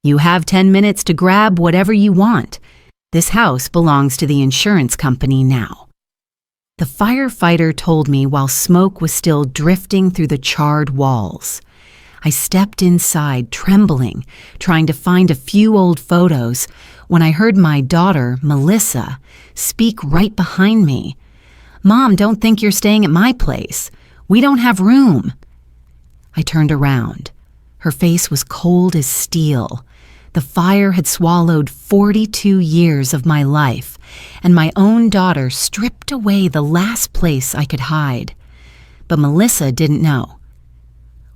You have 10 minutes to grab whatever you want. This house belongs to the insurance company now." The firefighter told me while smoke was still drifting through the charred walls. I stepped inside, trembling, trying to find a few old photos, when I heard my daughter, Melissa, speak right behind me. "Mom, don't think you're staying at my place. We don't have room." I turned around. Her face was cold as steel. The fire had swallowed 42 years of my life, and my own daughter stripped away the last place I could hide. But Melissa didn't know.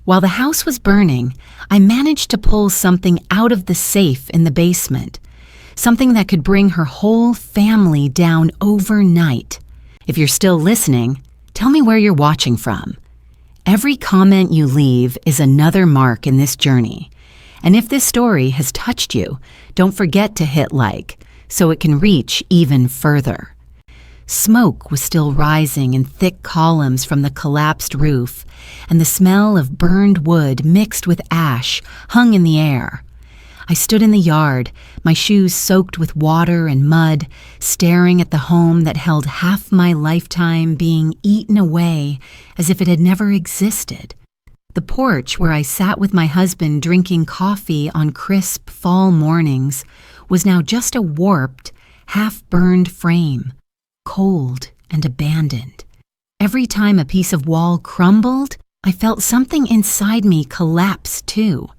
While the house was burning, I managed to pull something out of the safe in the basement, something that could bring her whole family down overnight. If you're still listening, tell me where you're watching from. Every comment you leave is another mark in this journey. And if this story has touched you, don't forget to hit like so it can reach even further. Smoke was still rising in thick columns from the collapsed roof, and the smell of burned wood mixed with ash hung in the air. I stood in the yard, my shoes soaked with water and mud, staring at the home that held half my lifetime being eaten away as if it had never existed. The porch where I sat with my husband drinking coffee on crisp fall mornings was now just a warped, half-burned frame, cold and abandoned. Every time a piece of wall crumbled, I felt something inside me collapse too.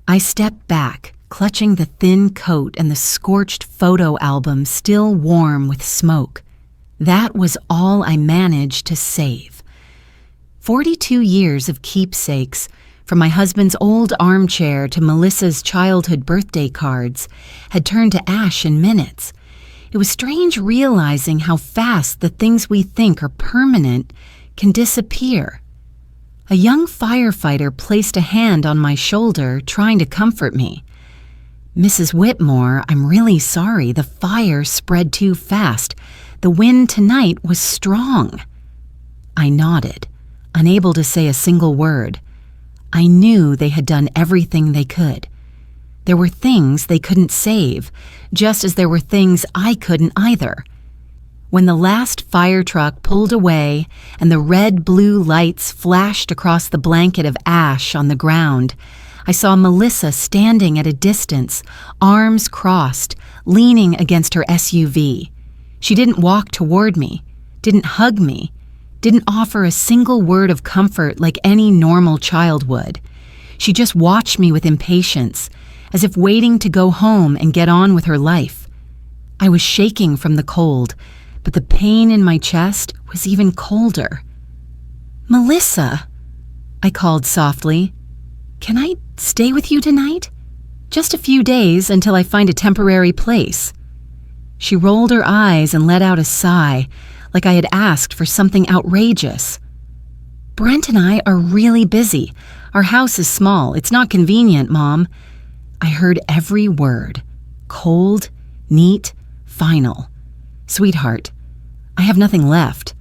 I stepped back, clutching the thin coat and the scorched photo album still warm with smoke. That was all I managed to save. 42 years of keepsakes, from my husband's old armchair to Melissa's childhood birthday cards, had turned to ash in minutes. It was strange realizing how fast the things we think are permanent can disappear. A young firefighter placed a hand on my shoulder, trying to comfort me. "Mrs. Whitmore, I'm really sorry. The fire spread too fast. The wind tonight was strong." I nodded, unable to say a single word. I knew they had done everything they could. There were things they couldn't save, just as there were things I couldn't either. When the last fire truck pulled away and the red-blue lights flashed across the blanket of ash on the ground, I saw Melissa standing at a distance, arms crossed, leaning against her SUV. She didn't walk toward me, didn't hug me, didn't offer a single word of comfort like any normal child would. She just watched me with impatience, as if waiting to go home and get on with her life. I was shaking from the cold, but the pain in my chest was even colder. "Melissa," I called softly, "can I stay with you tonight? Just a few days until I find a temporary place." She rolled her eyes and let out a sigh, like I had asked for something outrageous. "Brent and I are really busy. Our house is small. It's not convenient, Mom." I heard every word. Cold, neat, final. "Sweetheart, I have nothing left."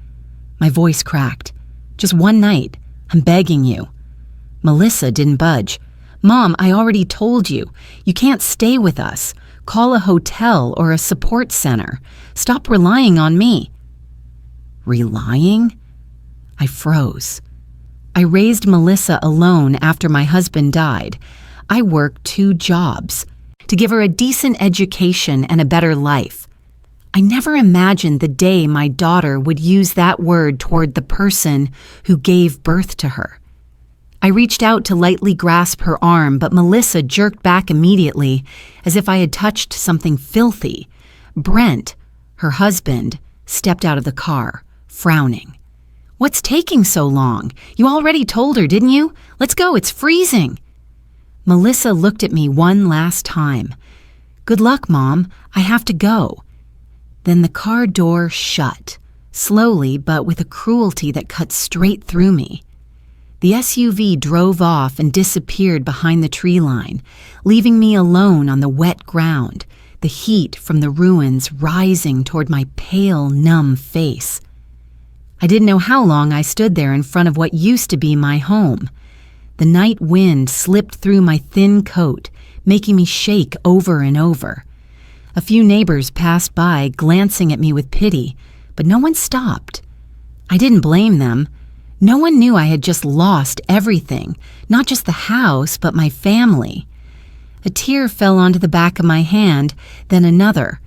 My voice cracked. "Just one night. I'm begging you." Melissa didn't budge. "Mom, I already told you. You can't stay with us. Call a hotel or a support center. Stop relying on me." Relying? I froze. I raised Melissa alone after my husband died. I worked 2 jobs to give her a decent education and a better life. I never imagined the day my daughter would use that word toward the person who gave birth to her. I reached out to lightly grasp her arm, but Melissa jerked back immediately, as if I had touched something filthy. Brent, her husband, stepped out of the car, frowning. "What's taking so long? You already told her, didn't you? Let's go, it's freezing." Melissa looked at me one last time. "Good luck, Mom. I have to go." Then the car door shut, slowly but with a cruelty that cut straight through me. The SUV drove off and disappeared behind the tree line, leaving me alone on the wet ground, the heat from the ruins rising toward my pale, numb face. I didn't know how long I stood there in front of what used to be my home. The night wind slipped through my thin coat, making me shake over and over. A few neighbors passed by, glancing at me with pity, but no one stopped. I didn't blame them. No one knew I had just lost everything, not just the house, but my family. A tear fell onto the back of my hand, then another.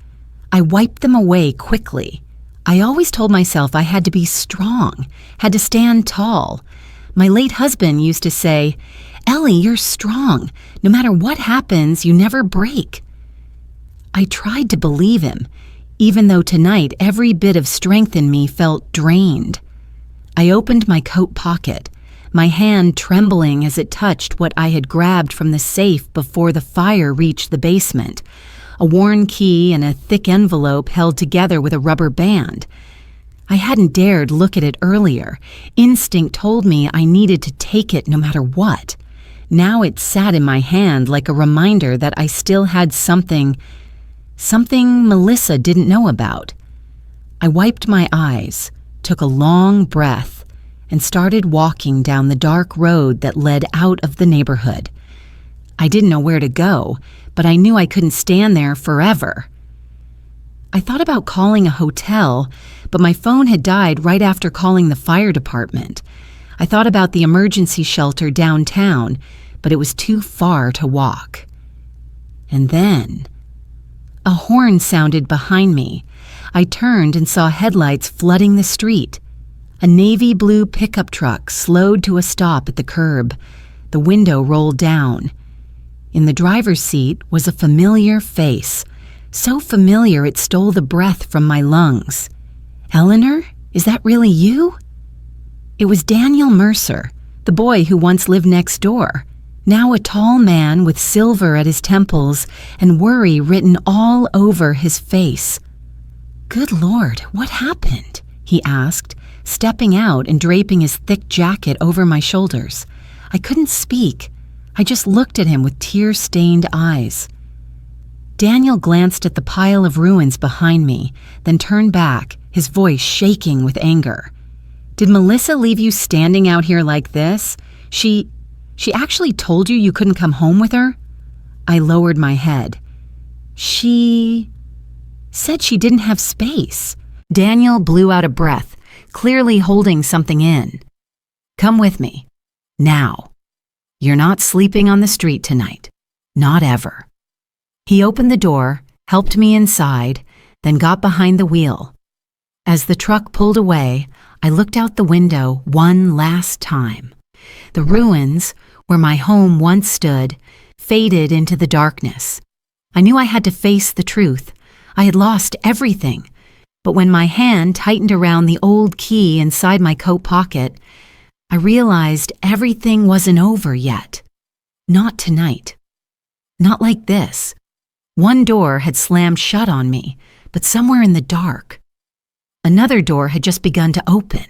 I wiped them away quickly. I always told myself I had to be strong, had to stand tall. My late husband used to say, "Ellie, you're strong. No matter what happens, you never break." I tried to believe him, even though tonight every bit of strength in me felt drained. I opened my coat pocket, my hand trembling as it touched what I had grabbed from the safe before the fire reached the basement, a worn key and a thick envelope held together with a rubber band. I hadn't dared look at it earlier. Instinct told me I needed to take it no matter what. Now it sat in my hand like a reminder that I still had something Melissa didn't know about. I wiped my eyes, took a long breath, and started walking down the dark road that led out of the neighborhood. I didn't know where to go, but I knew I couldn't stand there forever. I thought about calling a hotel, but my phone had died right after calling the fire department. I thought about the emergency shelter downtown, but it was too far to walk. And then a horn sounded behind me. I turned and saw headlights flooding the street. A navy blue pickup truck slowed to a stop at the curb. The window rolled down. In the driver's seat was a familiar face, so familiar it stole the breath from my lungs. "Eleanor, is that really you?" It was Daniel Mercer, the boy who once lived next door, now a tall man with silver at his temples and worry written all over his face. "Good Lord, what happened?" he asked, stepping out and draping his thick jacket over my shoulders. I couldn't speak. I just looked at him with tear-stained eyes. Daniel glanced at the pile of ruins behind me, then turned back, his voice shaking with anger. "Did Melissa leave you standing out here like this? She actually told you you couldn't come home with her?" I lowered my head. "She said she didn't have space." Daniel blew out a breath, clearly holding something in. "Come with me. Now. You're not sleeping on the street tonight. Not ever." He opened the door, helped me inside, then got behind the wheel. As the truck pulled away, I looked out the window one last time. The ruins, where my home once stood, faded into the darkness. I knew I had to face the truth. I had lost everything. But when my hand tightened around the old key inside my coat pocket, I realized everything wasn't over yet. Not tonight. Not like this. One door had slammed shut on me, but somewhere in the dark. Another door had just begun to open.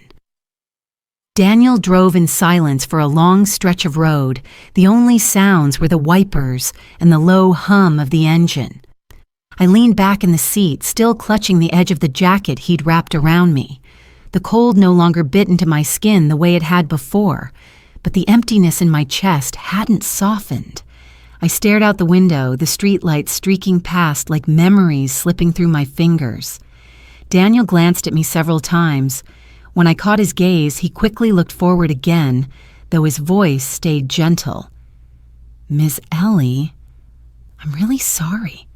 Daniel drove in silence for a long stretch of road. The only sounds were the wipers and the low hum of the engine. I leaned back in the seat, still clutching the edge of the jacket he'd wrapped around me. The cold no longer bit into my skin the way it had before, but the emptiness in my chest hadn't softened. I stared out the window, the streetlights streaking past like memories slipping through my fingers. Daniel glanced at me several times. When I caught his gaze, he quickly looked forward again, though his voice stayed gentle. "Miss Ellie, I'm really sorry.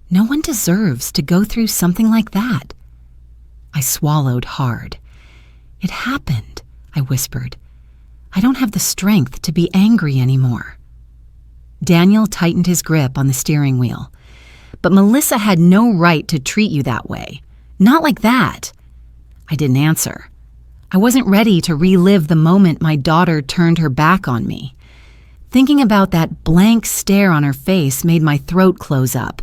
No one deserves to go through something like that." I swallowed hard. "It happened," I whispered. "I don't have the strength to be angry anymore." Daniel tightened his grip on the steering wheel. "But Melissa had no right to treat you that way. Not like that." I didn't answer. I wasn't ready to relive the moment my daughter turned her back on me. Thinking about that blank stare on her face made my throat close up.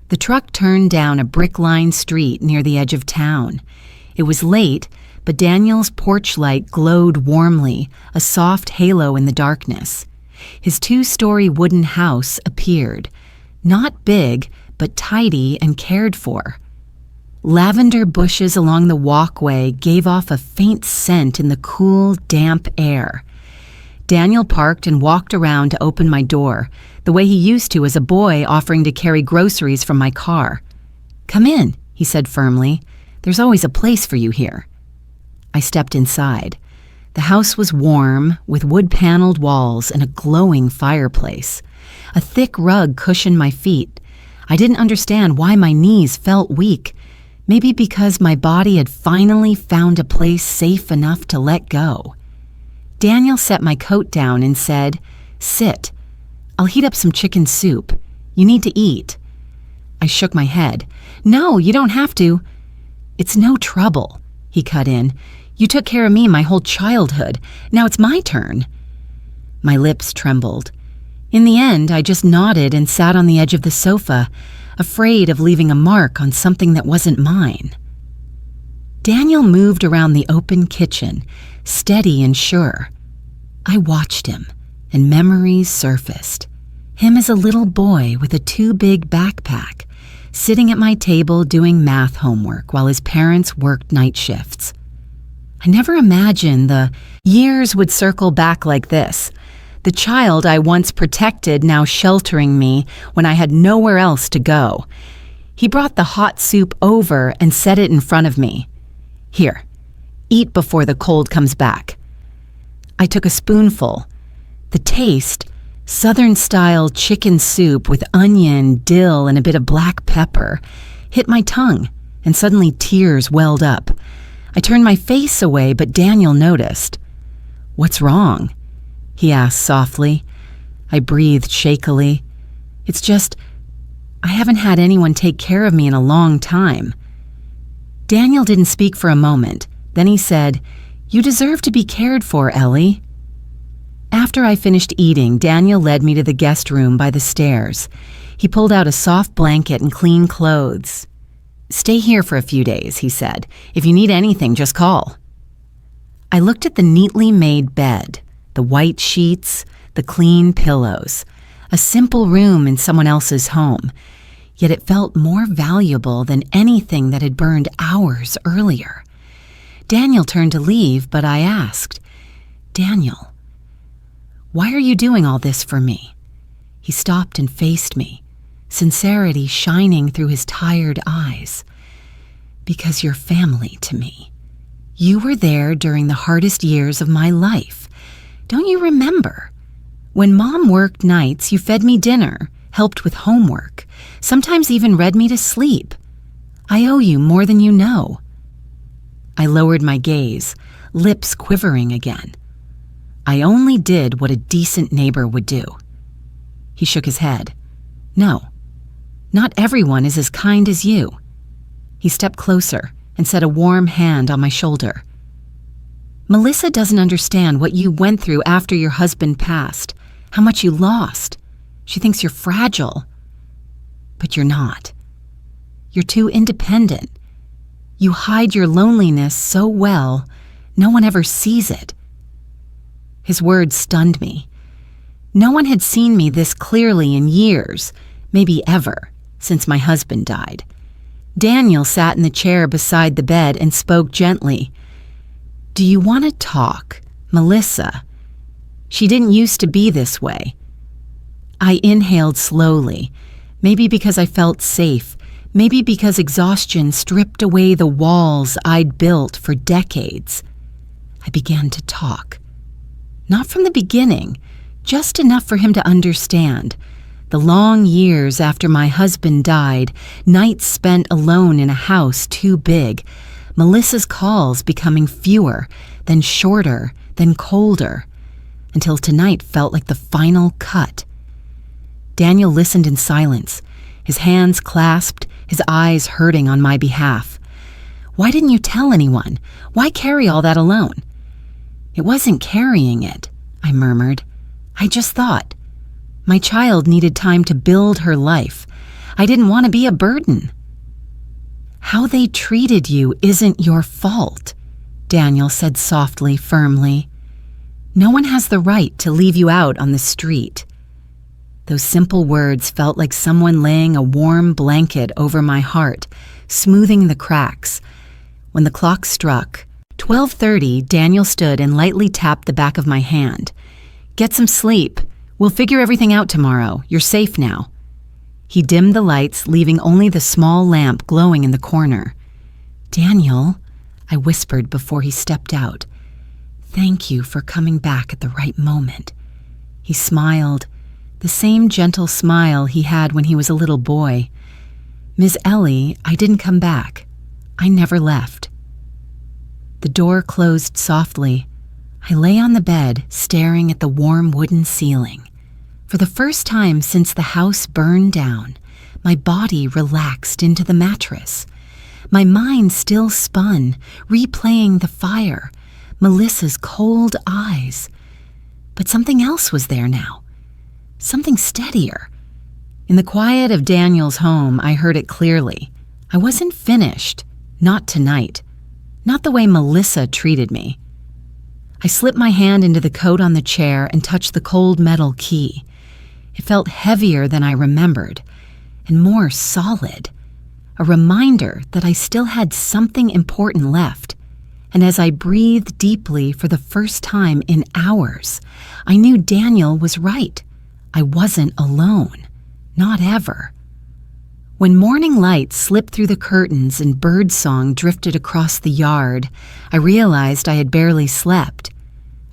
The truck turned down a brick-lined street near the edge of town. It was late, but Daniel's porch light glowed warmly, a soft halo in the darkness. His 2-story wooden house appeared, not big, but tidy and cared for. Lavender bushes along the walkway gave off a faint scent in the cool, damp air. Daniel parked and walked around to open my door, the way he used to as a boy, offering to carry groceries from my car. "Come in," he said firmly. "There's always a place for you here." I stepped inside. The house was warm, with wood-paneled walls and a glowing fireplace. A thick rug cushioned my feet. I didn't understand why my knees felt weak. Maybe because my body had finally found a place safe enough to let go. Daniel set my coat down and said, "Sit. I'll heat up some chicken soup. You need to eat." I shook my head. "No, you don't have to." "It's no trouble," he cut in. "You took care of me my whole childhood. Now it's my turn." My lips trembled. In the end, I just nodded and sat on the edge of the sofa, afraid of leaving a mark on something that wasn't mine. Daniel moved around the open kitchen, steady and sure. I watched him, and memories surfaced. Him as a little boy with a too-big backpack, sitting at my table doing math homework while his parents worked night shifts. I never imagined the years would circle back like this. The child I once protected now sheltering me when I had nowhere else to go. He brought the hot soup over and set it in front of me. "Here, eat before the cold comes back." I took a spoonful. The taste, Southern-style chicken soup with onion, dill, and a bit of black pepper, hit my tongue, and suddenly tears welled up. I turned my face away, but Daniel noticed. "What's wrong?" he asked softly. I breathed shakily. "It's just, I haven't had anyone take care of me in a long time." Daniel didn't speak for a moment. Then he said, "You deserve to be cared for, Ellie." After I finished eating, Daniel led me to the guest room by the stairs. He pulled out a soft blanket and clean clothes. "Stay here for a few days," he said. "If you need anything, just call." I looked at the neatly made bed, the white sheets, the clean pillows. A simple room in someone else's home. Yet it felt more valuable than anything that had burned hours earlier. Daniel turned to leave, but I asked, "Daniel, why are you doing all this for me?" He stopped and faced me, sincerity shining through his tired eyes. "Because you're family to me. You were there during the hardest years of my life. Don't you remember? When Mom worked nights, you fed me dinner, helped with homework, sometimes even read me to sleep. I owe you more than you know." I lowered my gaze, lips quivering again. "I only did what a decent neighbor would do." He shook his head. "No, not everyone is as kind as you." He stepped closer and set a warm hand on my shoulder. "Melissa doesn't understand what you went through after your husband passed, how much you lost. She thinks you're fragile. But you're not. You're too independent. You hide your loneliness so well, no one ever sees it." His words stunned me. No one had seen me this clearly in years, maybe ever, since my husband died. Daniel sat in the chair beside the bed and spoke gently. "Do you want to talk, Melissa? She didn't used to be this way." I inhaled slowly, maybe because I felt safe, maybe because exhaustion stripped away the walls I'd built for decades. I began to talk. Not from the beginning, just enough for him to understand. The long years after my husband died, nights spent alone in a house too big, Melissa's calls becoming fewer, then shorter, then colder, until tonight felt like the final cut. Daniel listened in silence, his hands clasped, his eyes hurting on my behalf. "Why didn't you tell anyone? Why carry all that alone?" "It wasn't carrying it," I murmured. "I just thought. My child needed time to build her life. I didn't want to be a burden." "How they treated you isn't your fault," Daniel said softly, firmly. "No one has the right to leave you out on the street." Those simple words felt like someone laying a warm blanket over my heart, smoothing the cracks. When the clock struck 12:30, Daniel stood and lightly tapped the back of my hand. "Get some sleep. We'll figure everything out tomorrow. You're safe now." He dimmed the lights, leaving only the small lamp glowing in the corner. "Daniel," I whispered before he stepped out, "thank you for coming back at the right moment." He smiled, the same gentle smile he had when he was a little boy. "Miss Ellie, I didn't come back. I never left." The door closed softly. I lay on the bed, staring at the warm wooden ceiling. For the first time since the house burned down, my body relaxed into the mattress. My mind still spun, replaying the fire, Melissa's cold eyes. But something else was there now. Something steadier. In the quiet of Daniel's home, I heard it clearly. I wasn't finished. Not tonight. Not the way Melissa treated me. I slipped my hand into the coat on the chair and touched the cold metal key. It felt heavier than I remembered, and more solid. A reminder that I still had something important left. And as I breathed deeply for the first time in hours, I knew Daniel was right. I wasn't alone. Not ever. When morning light slipped through the curtains and birdsong drifted across the yard, I realized I had barely slept.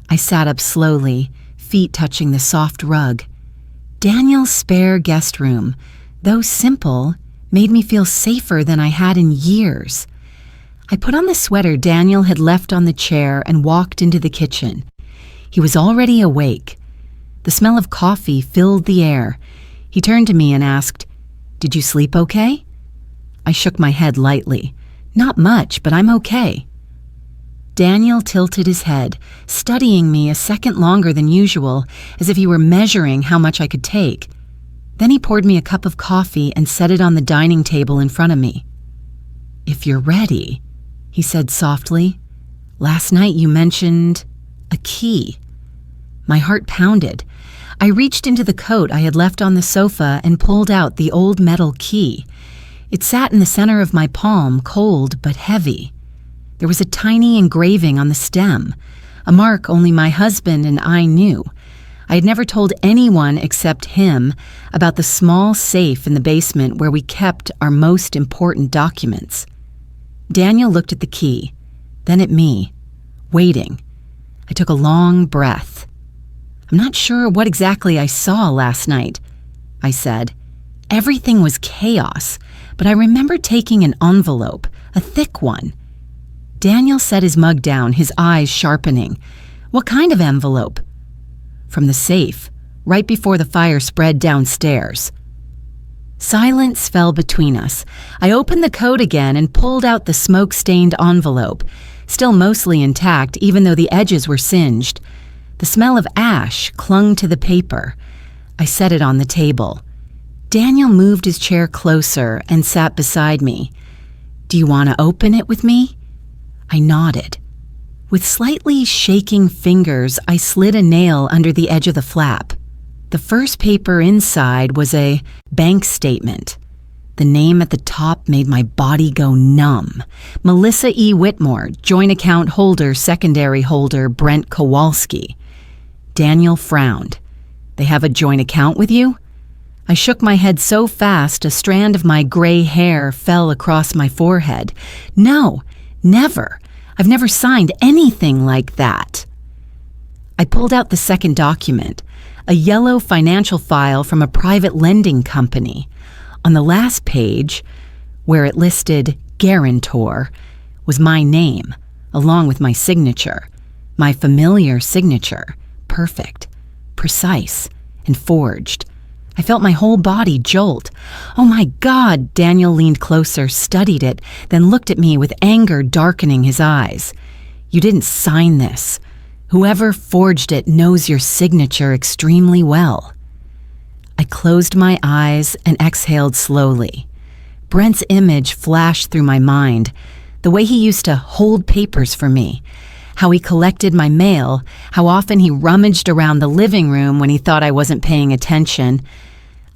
I sat up slowly, feet touching the soft rug. Daniel's spare guest room, though simple, made me feel safer than I had in years. I put on the sweater Daniel had left on the chair and walked into the kitchen. He was already awake. The smell of coffee filled the air. He turned to me and asked, "Did you sleep okay?" I shook my head lightly. "Not much, but I'm okay." Daniel tilted his head, studying me a second longer than usual, as if he were measuring how much I could take. Then he poured me a cup of coffee and set it on the dining table in front of me. "If you're ready," he said softly. "Last night you mentioned a key." My heart pounded. I reached into the coat I had left on the sofa and pulled out the old metal key. It sat in the center of my palm, cold but heavy. There was a tiny engraving on the stem, a mark only my husband and I knew. I had never told anyone except him about the small safe in the basement where we kept our most important documents. Daniel looked at the key, then at me, waiting. I took a long breath. "I'm not sure what exactly I saw last night," I said. "Everything was chaos, but I remember taking an envelope, a thick one." Daniel set his mug down, his eyes sharpening. "What kind of envelope?" "From the safe, right before the fire spread downstairs." Silence fell between us. I opened the coat again and pulled out the smoke-stained envelope, still mostly intact even though the edges were singed. The smell of ash clung to the paper. I set it on the table. Daniel moved his chair closer and sat beside me. "Do you want to open it with me?" I nodded. With slightly shaking fingers, I slid a nail under the edge of the flap. The first paper inside was a bank statement. The name at the top made my body go numb. Melissa E. Whitmore, joint account holder, secondary holder, Brent Kowalski. Daniel frowned. "They have a joint account with you?" I shook my head so fast a strand of my gray hair fell across my forehead. "No, never. I've never signed anything like that." I pulled out the second document, a yellow financial file from a private lending company. On the last page, where it listed guarantor, was my name, along with my signature, my familiar signature, perfect, precise, and forged. I felt my whole body jolt. "Oh my God!" Daniel leaned closer, studied it, then looked at me with anger darkening his eyes. "You didn't sign this. Whoever forged it knows your signature extremely well." I closed my eyes and exhaled slowly. Brent's image flashed through my mind, the way he used to hold papers for me, how he collected my mail, how often he rummaged around the living room when he thought I wasn't paying attention.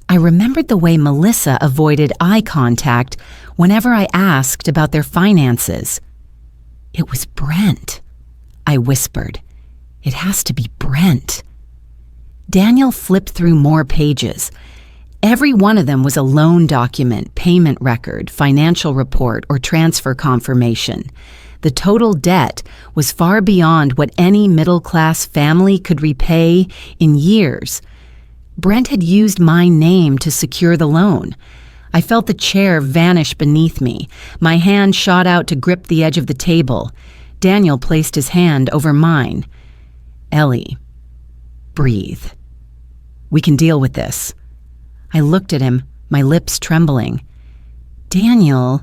I remembered the way Melissa avoided eye contact whenever I asked about their finances. "It was Brent," I whispered. "It has to be Brent." Daniel flipped through more pages. Every one of them was a loan document, payment record, financial report, or transfer confirmation. The total debt was far beyond what any middle-class family could repay in years. Brent had used my name to secure the loan. I felt the chair vanish beneath me. My hand shot out to grip the edge of the table. Daniel placed his hand over mine. "Ellie, breathe. We can deal with this." I looked at him, my lips trembling. "Daniel,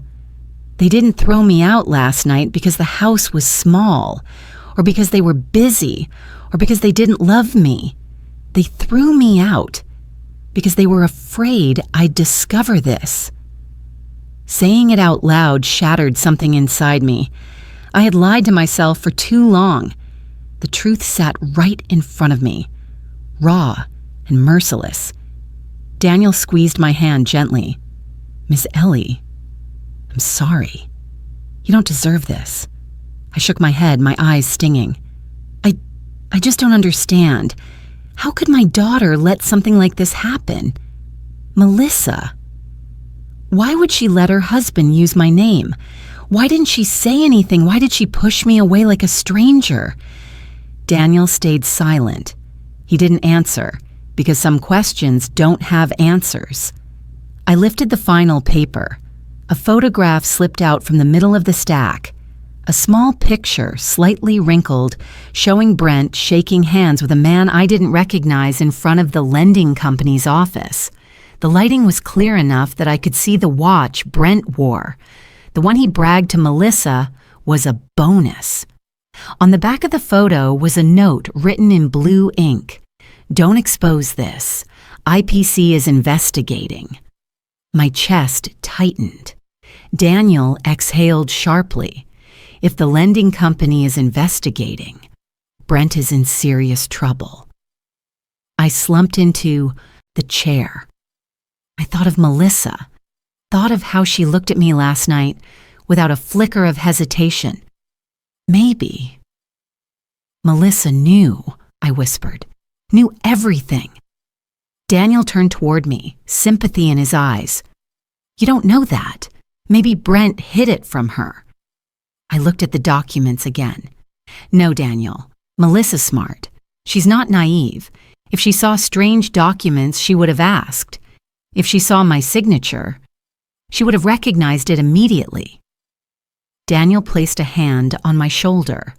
they didn't throw me out last night because the house was small, or because they were busy, or because they didn't love me. They threw me out because they were afraid I'd discover this." Saying it out loud shattered something inside me. I had lied to myself for too long. The truth sat right in front of me, raw and merciless. Daniel squeezed my hand gently. "Miss Ellie, I'm sorry. You don't deserve this." I shook my head, my eyes stinging. I just don't understand. How could my daughter let something like this happen? Melissa. Why would she let her husband use my name? Why didn't she say anything? Why did she push me away like a stranger? Daniel stayed silent. He didn't answer, because some questions don't have answers. I lifted the final paper. A photograph slipped out from the middle of the stack. A small picture, slightly wrinkled, showing Brent shaking hands with a man I didn't recognize in front of the lending company's office. The lighting was clear enough that I could see the watch Brent wore. The one he bragged to Melissa was a bonus. On the back of the photo was a note written in blue ink. "Don't expose this. IPC is investigating." My chest tightened. Daniel exhaled sharply. If the lending company is investigating, Brent is in serious trouble. I slumped into the chair. I thought of Melissa, thought of how she looked at me last night without a flicker of hesitation. Maybe. Melissa knew, I whispered, knew everything. Daniel turned toward me, sympathy in his eyes. "You don't know that. Maybe Brent hid it from her." I looked at the documents again. "No, Daniel. Melissa's smart. She's not naive. If she saw strange documents, she would have asked. If she saw my signature, she would have recognized it immediately." Daniel placed a hand on my shoulder.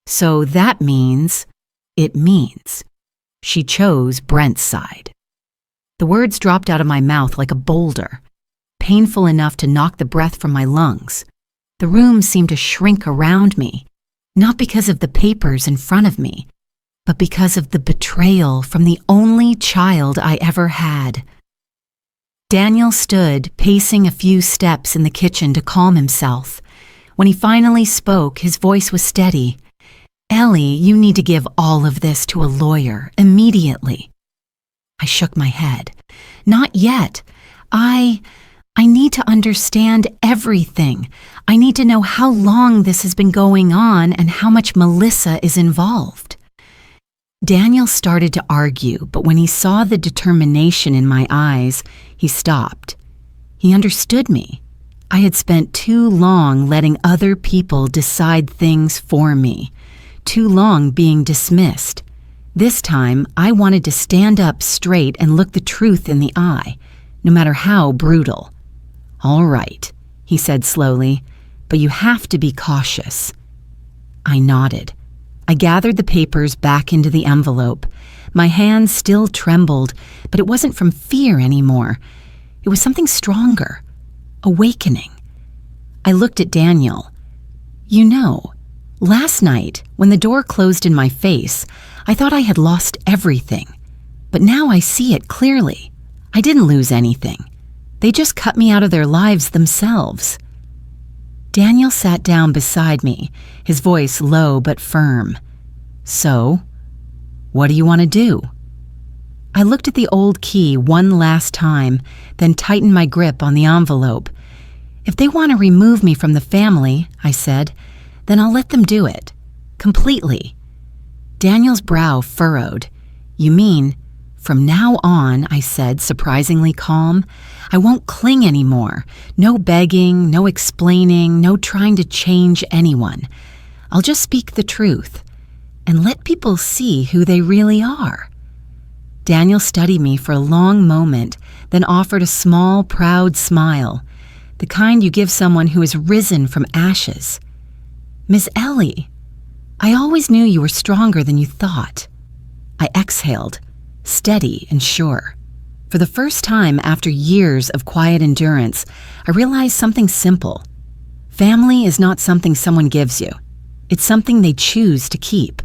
"So that means, it means, she chose Brent's side." The words dropped out of my mouth like a boulder, painful enough to knock the breath from my lungs. The room seemed to shrink around me, not because of the papers in front of me, but because of the betrayal from the only child I ever had. Daniel stood, pacing a few steps in the kitchen to calm himself. When he finally spoke, his voice was steady. "Ellie, you need to give all of this to a lawyer, immediately." I shook my head. "Not yet. I need to understand everything. I need to know how long this has been going on and how much Melissa is involved." Daniel started to argue, but when he saw the determination in my eyes, he stopped. He understood me. I had spent too long letting other people decide things for me, too long being dismissed. This time, I wanted to stand up straight and look the truth in the eye, no matter how brutal. "All right," he said slowly, "but you have to be cautious." I nodded. I gathered the papers back into the envelope. My hands still trembled, but it wasn't from fear anymore. It was something stronger, awakening. I looked at Daniel. "You know, last night, when the door closed in my face, I thought I had lost everything. But now I see it clearly. I didn't lose anything. They just cut me out of their lives themselves." Daniel sat down beside me, his voice low but firm. "So, what do you want to do?" I looked at the old key one last time, then tightened my grip on the envelope. "If they want to remove me from the family," I said, "then I'll let them do it. Completely." Daniel's brow furrowed. You mean, from now on, I said, surprisingly calm, I won't cling anymore. No begging, no explaining, no trying to change anyone. I'll just speak the truth and let people see who they really are. Daniel studied me for a long moment, then offered a small, proud smile, the kind you give someone who has risen from ashes. Miss Ellie, I always knew you were stronger than you thought. I exhaled, steady and sure. For the first time after years of quiet endurance, I realized something simple. Family is not something someone gives you. It's something they choose to keep,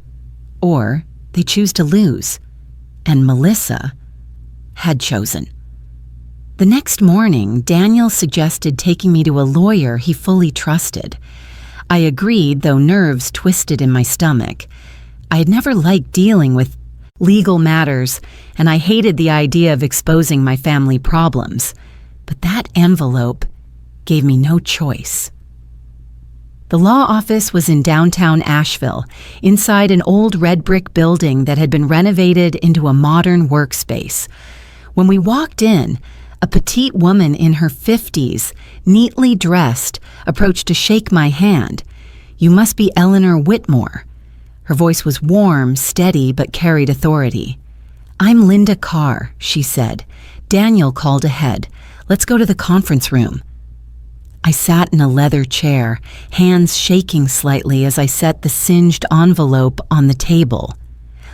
or they choose to lose. And Melissa had chosen. The next morning, Daniel suggested taking me to a lawyer he fully trusted. I agreed, though nerves twisted in my stomach. I had never liked dealing with legal matters, and I hated the idea of exposing my family problems. But that envelope gave me no choice. The law office was in downtown Asheville, inside an old red brick building that had been renovated into a modern workspace. When we walked in, a petite woman in her 50s, neatly dressed, approached to shake my hand. "You must be Eleanor Whitmore." Her voice was warm, steady, but carried authority. "I'm Linda Carr," she said. "Daniel called ahead. Let's go to the conference room." I sat in a leather chair, hands shaking slightly as I set the singed envelope on the table.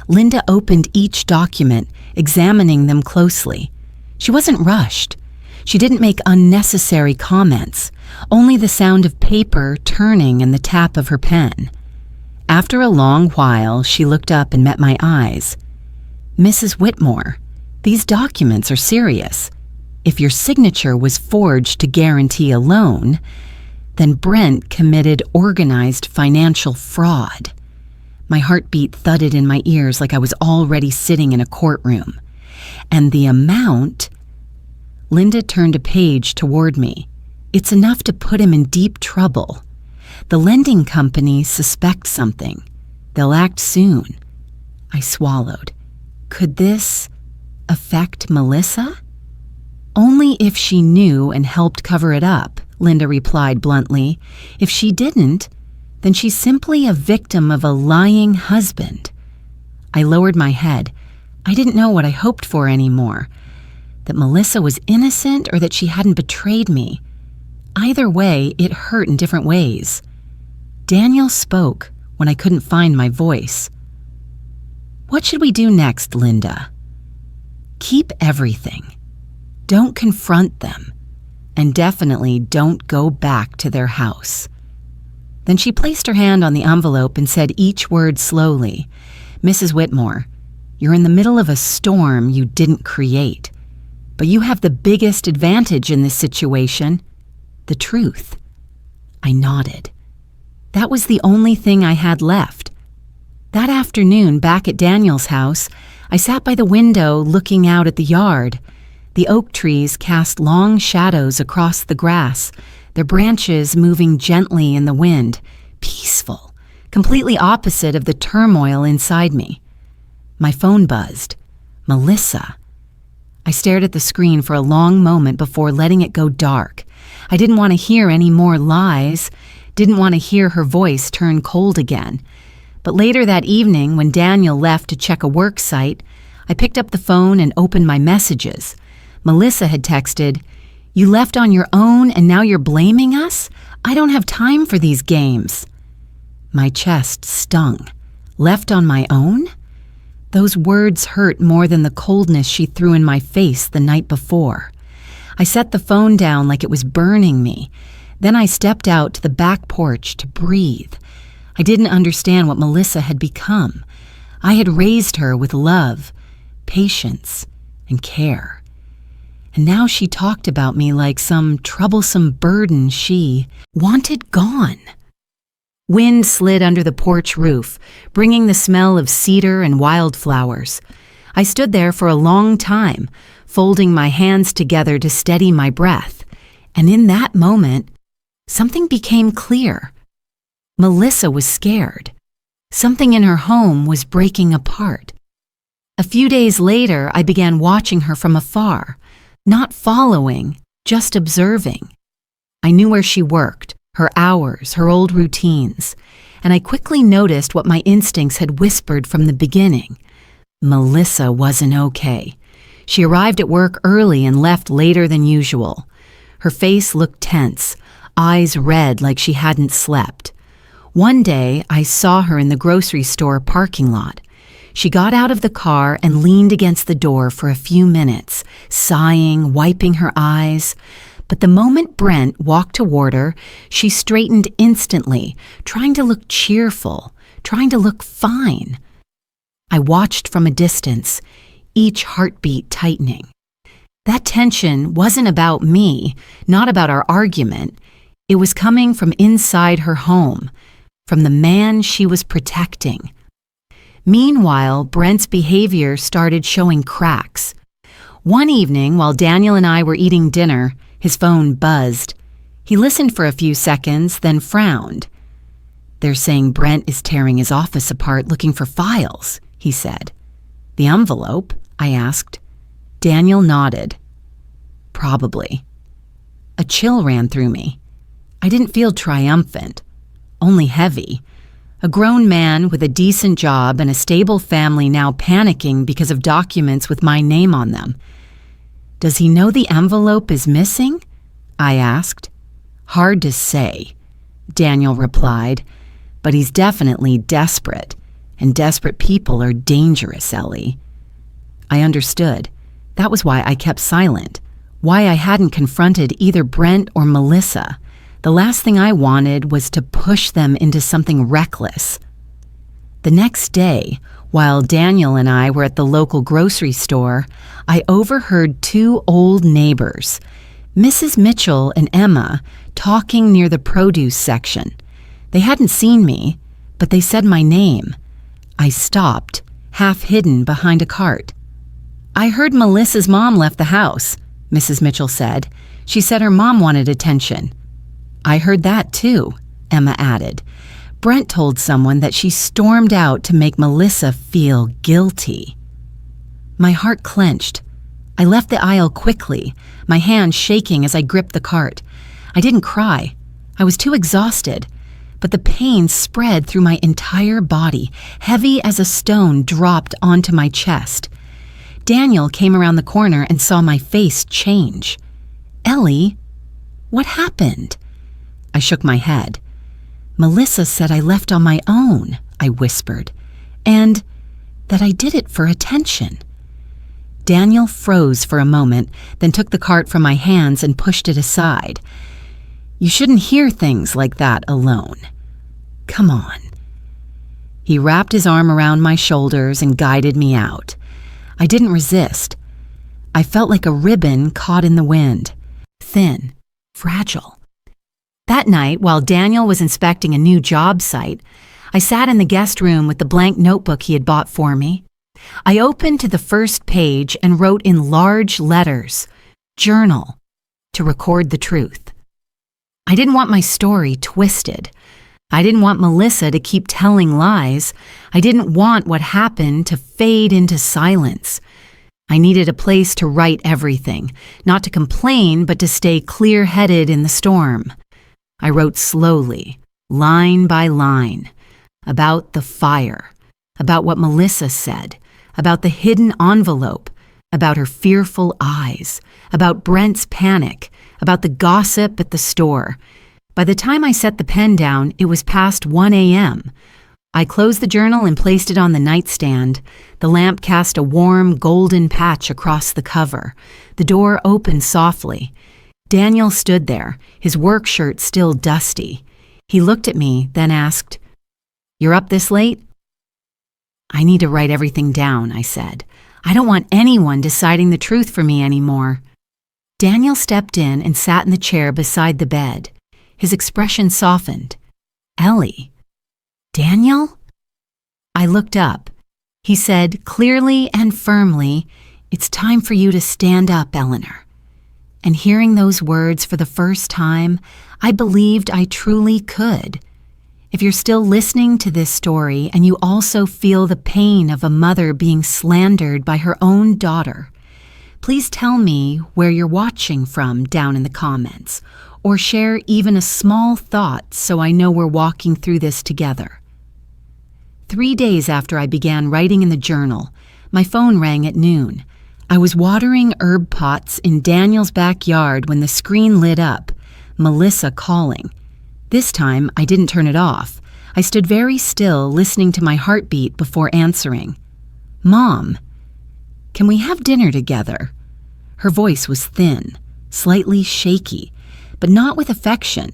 Linda opened each document, examining them closely. She wasn't rushed. She didn't make unnecessary comments, only the sound of paper turning and the tap of her pen. After a long while, she looked up and met my eyes. "Mrs. Whitmore, these documents are serious. If your signature was forged to guarantee a loan, then Brent committed organized financial fraud." My heartbeat thudded in my ears like I was already sitting in a courtroom. "And the amount—" Linda turned a page toward me. "It's enough to put him in deep trouble. The lending company suspects something. They'll act soon." I swallowed. Could this affect Melissa? "Only if she knew and helped cover it up," Linda replied bluntly. "If she didn't, then she's simply a victim of a lying husband." I lowered my head. I didn't know what I hoped for anymore. That Melissa was innocent or that she hadn't betrayed me. Either way, it hurt in different ways. Daniel spoke when I couldn't find my voice. "What should we do next, Linda?" "Keep everything. Don't confront them, and definitely don't go back to their house." Then she placed her hand on the envelope and said each word slowly. "Mrs. Whitmore, you're in the middle of a storm you didn't create, but you have the biggest advantage in this situation, the truth." I nodded. That was the only thing I had left. That afternoon, back at Daniel's house, I sat by the window looking out at the yard. The oak trees cast long shadows across the grass, their branches moving gently in the wind, peaceful, completely opposite of the turmoil inside me. My phone buzzed. Melissa. I stared at the screen for a long moment before letting it go dark. I didn't want to hear any more lies, didn't want to hear her voice turn cold again. But later that evening, when Daniel left to check a work site, I picked up the phone and opened my messages. Melissa had texted, "You left on your own and now you're blaming us? I don't have time for these games." My chest stung. Left on my own? Those words hurt more than the coldness she threw in my face the night before. I set the phone down like it was burning me. Then I stepped out to the back porch to breathe. I didn't understand what Melissa had become. I had raised her with love, patience, and care. And now she talked about me like some troublesome burden she wanted gone. Wind slid under the porch roof, bringing the smell of cedar and wildflowers. I stood there for a long time, folding my hands together to steady my breath. And in that moment, something became clear. Melissa was scared. Something in her home was breaking apart. A A few days later, I began watching her from afar, not following, just observing. I knew where she worked, her hours, her old routines, and I quickly noticed what my instincts had whispered from the beginning. Melissa wasn't okay. She arrived at work early and left later than usual. Her face looked tense, eyes red like she hadn't slept. One day, I saw her in the grocery store parking lot. She got out of the car and leaned against the door for a few minutes, sighing, wiping her eyes. But the moment Brent walked toward her, she straightened instantly, trying to look cheerful, trying to look fine. I watched from a distance, each heartbeat tightening. That tension wasn't about me, not about our argument. It was coming from inside her home, from the man she was protecting. Meanwhile, Brent's behavior started showing cracks. One evening, while Daniel and I were eating dinner, his phone buzzed. He listened for a few seconds, then frowned. "They're saying Brent is tearing his office apart looking for files," he said. "The envelope?" I asked. Daniel nodded. "Probably." A chill ran through me. I didn't feel triumphant, only heavy. A grown man with a decent job and a stable family now panicking because of documents with my name on them. "Does he know the envelope is missing?" I asked. "Hard to say," Daniel replied, "but he's definitely desperate, and desperate people are dangerous, Ellie." I understood. That was why I kept silent, why I hadn't confronted either Brent or Melissa. The last thing I wanted was to push them into something reckless. The next day, while Daniel and I were at the local grocery store, I overheard two old neighbors, Mrs. Mitchell and Emma, talking near the produce section. They hadn't seen me, but they said my name. I stopped, half hidden behind a cart. "I heard Melissa's mom left the house," Mrs. Mitchell said. "She said her mom wanted attention." "I heard that too," Emma added. "Brent told someone that she stormed out to make Melissa feel guilty." My heart clenched. I left the aisle quickly, my hand shaking as I gripped the cart. I didn't cry. I was too exhausted. But the pain spread through my entire body, heavy as a stone dropped onto my chest. Daniel came around the corner and saw my face change. "Ellie, what happened?" I shook my head. "Melissa said I left on my own," I whispered, "and that I did it for attention." Daniel froze for a moment, then took the cart from my hands and pushed it aside. "You shouldn't hear things like that alone. Come on." He wrapped his arm around my shoulders and guided me out. I didn't resist. I felt like a ribbon caught in the wind, thin, fragile. That night, while Daniel was inspecting a new job site, I sat in the guest room with the blank notebook he had bought for me. I opened to the first page and wrote in large letters, "Journal," to record the truth. I didn't want my story twisted. I didn't want Melissa to keep telling lies. I didn't want what happened to fade into silence. I needed a place to write everything, not to complain, but to stay clear-headed in the storm. I wrote slowly, line by line, about the fire, about what Melissa said, about the hidden envelope, about her fearful eyes, about Brent's panic, about the gossip at the store. By the time I set the pen down, it was past 1 a.m. I closed the journal and placed it on the nightstand. The lamp cast a warm, golden patch across the cover. The door opened softly. Daniel stood there, his work shirt still dusty. He looked at me, then asked, "You're up this late?" "I need to write everything down," I said. "I don't want anyone deciding the truth for me anymore." Daniel stepped in and sat in the chair beside the bed. His expression softened. "Ellie." "Daniel?" I looked up. He said clearly and firmly, "It's time for you to stand up, Eleanor." And hearing those words for the first time, I believed I truly could. If you're still listening to this story and you also feel the pain of a mother being slandered by her own daughter, please tell me where you're watching from down in the comments, or share even a small thought so I know we're walking through this together. 3 days after I began writing in the journal, my phone rang at noon. I was watering herb pots in Daniel's backyard when the screen lit up, Melissa calling. This time, I didn't turn it off. I stood very still, listening to my heartbeat before answering. "Mom, can we have dinner together?" Her voice was thin, slightly shaky, but not with affection.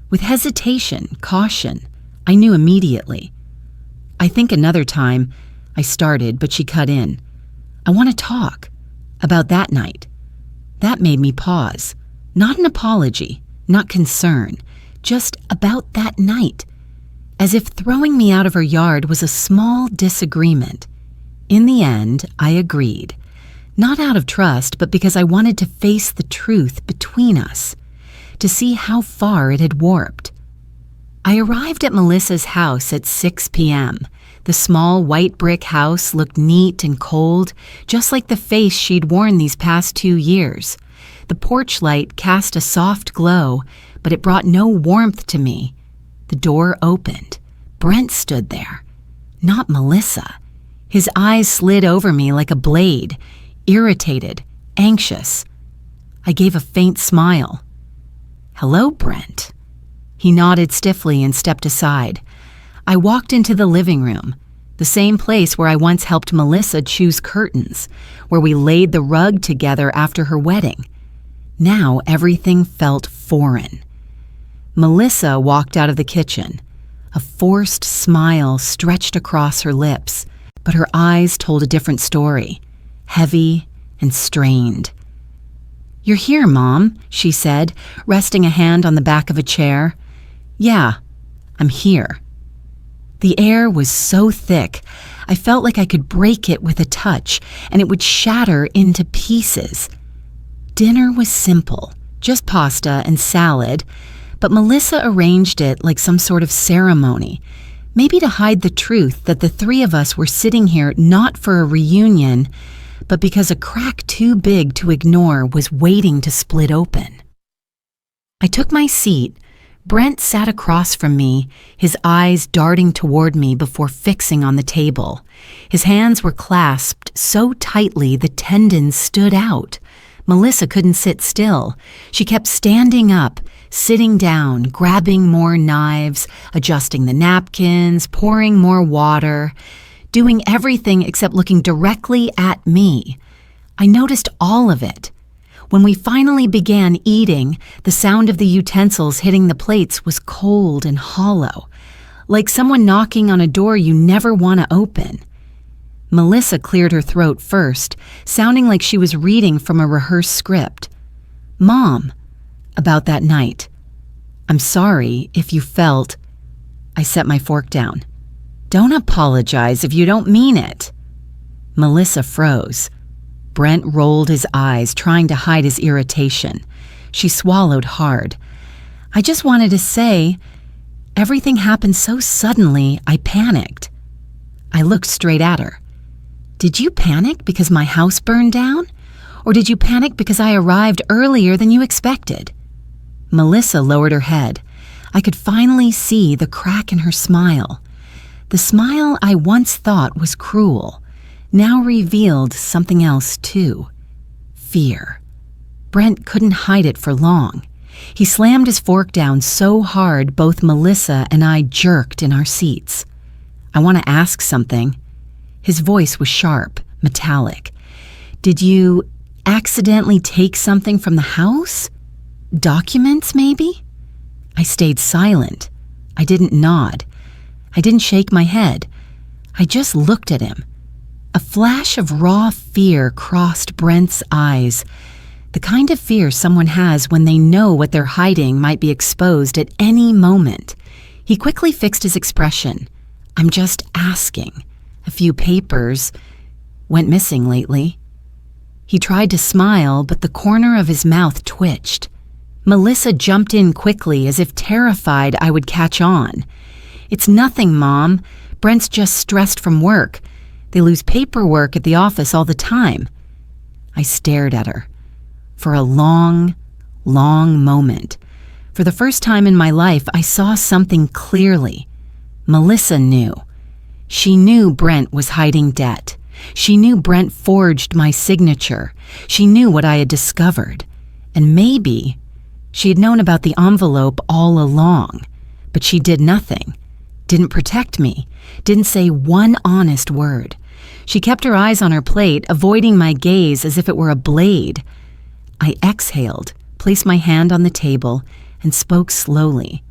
With hesitation, caution. I knew immediately. "I think another time," I started, but she cut in. "I want to talk. About that night." That made me pause. Not an apology, not concern, just about that night. As if throwing me out of her yard was a small disagreement. In the end, I agreed. Not out of trust, but because I wanted to face the truth between us, to see how far it had warped. I arrived at Melissa's house at 6 p.m. The small white brick house looked neat and cold, just like the face she'd worn these past 2 years. The porch light cast a soft glow, but it brought no warmth to me. The door opened. Brent stood there. Not Melissa. His eyes slid over me like a blade, irritated, anxious. I gave a faint smile. "Hello, Brent." He nodded stiffly and stepped aside. I walked into the living room, the same place where I once helped Melissa choose curtains, where we laid the rug together after her wedding. Now everything felt foreign. Melissa walked out of the kitchen. A forced smile stretched across her lips, but her eyes told a different story, heavy and strained. "You're here, Mom," she said, resting a hand on the back of a chair. "Yeah, I'm here." The air was so thick, I felt like I could break it with a touch, and it would shatter into pieces. Dinner was simple, just pasta and salad, but Melissa arranged it like some sort of ceremony, maybe to hide the truth that the three of us were sitting here not for a reunion, but because a crack too big to ignore was waiting to split open. I took my seat. Brent sat across from me, his eyes darting toward me before fixing on the table. His hands were clasped so tightly the tendons stood out. Melissa couldn't sit still. She kept standing up, sitting down, grabbing more knives, adjusting the napkins, pouring more water, doing everything except looking directly at me. I noticed all of it. When we finally began eating, the sound of the utensils hitting the plates was cold and hollow, like someone knocking on a door you never want to open. Melissa cleared her throat first, sounding like she was reading from a rehearsed script. "Mom, about that night. I'm sorry if you felt..." I set my fork down. "Don't apologize if you don't mean it." Melissa froze. Brent rolled his eyes, trying to hide his irritation. She swallowed hard. "I just wanted to say, everything happened so suddenly, I panicked." I looked straight at her. "Did you panic because my house burned down? Or did you panic because I arrived earlier than you expected?" Melissa lowered her head. I could finally see the crack in her smile. The smile I once thought was cruel now revealed something else too. Fear. Brent couldn't hide it for long. He slammed his fork down so hard both Melissa and I jerked in our seats. "I want to ask something." His voice was sharp, metallic. "Did you accidentally take something from the house? Documents, maybe?" I stayed silent. I didn't nod. I didn't shake my head. I just looked at him. A flash of raw fear crossed Brent's eyes, the kind of fear someone has when they know what they're hiding might be exposed at any moment. He quickly fixed his expression. "I'm just asking. A few papers went missing lately." He tried to smile, but the corner of his mouth twitched. Melissa jumped in quickly as if terrified I would catch on. "It's nothing, Mom. Brent's just stressed from work. They lose paperwork at the office all the time." I stared at her for a long, long moment. For the first time in my life, I saw something clearly. Melissa knew. She knew Brent was hiding debt. She knew Brent forged my signature. She knew what I had discovered. And maybe she had known about the envelope all along, but she did nothing, didn't protect me, didn't say one honest word. She kept her eyes on her plate, avoiding my gaze as if it were a blade. I exhaled, placed my hand on the table, and spoke slowly,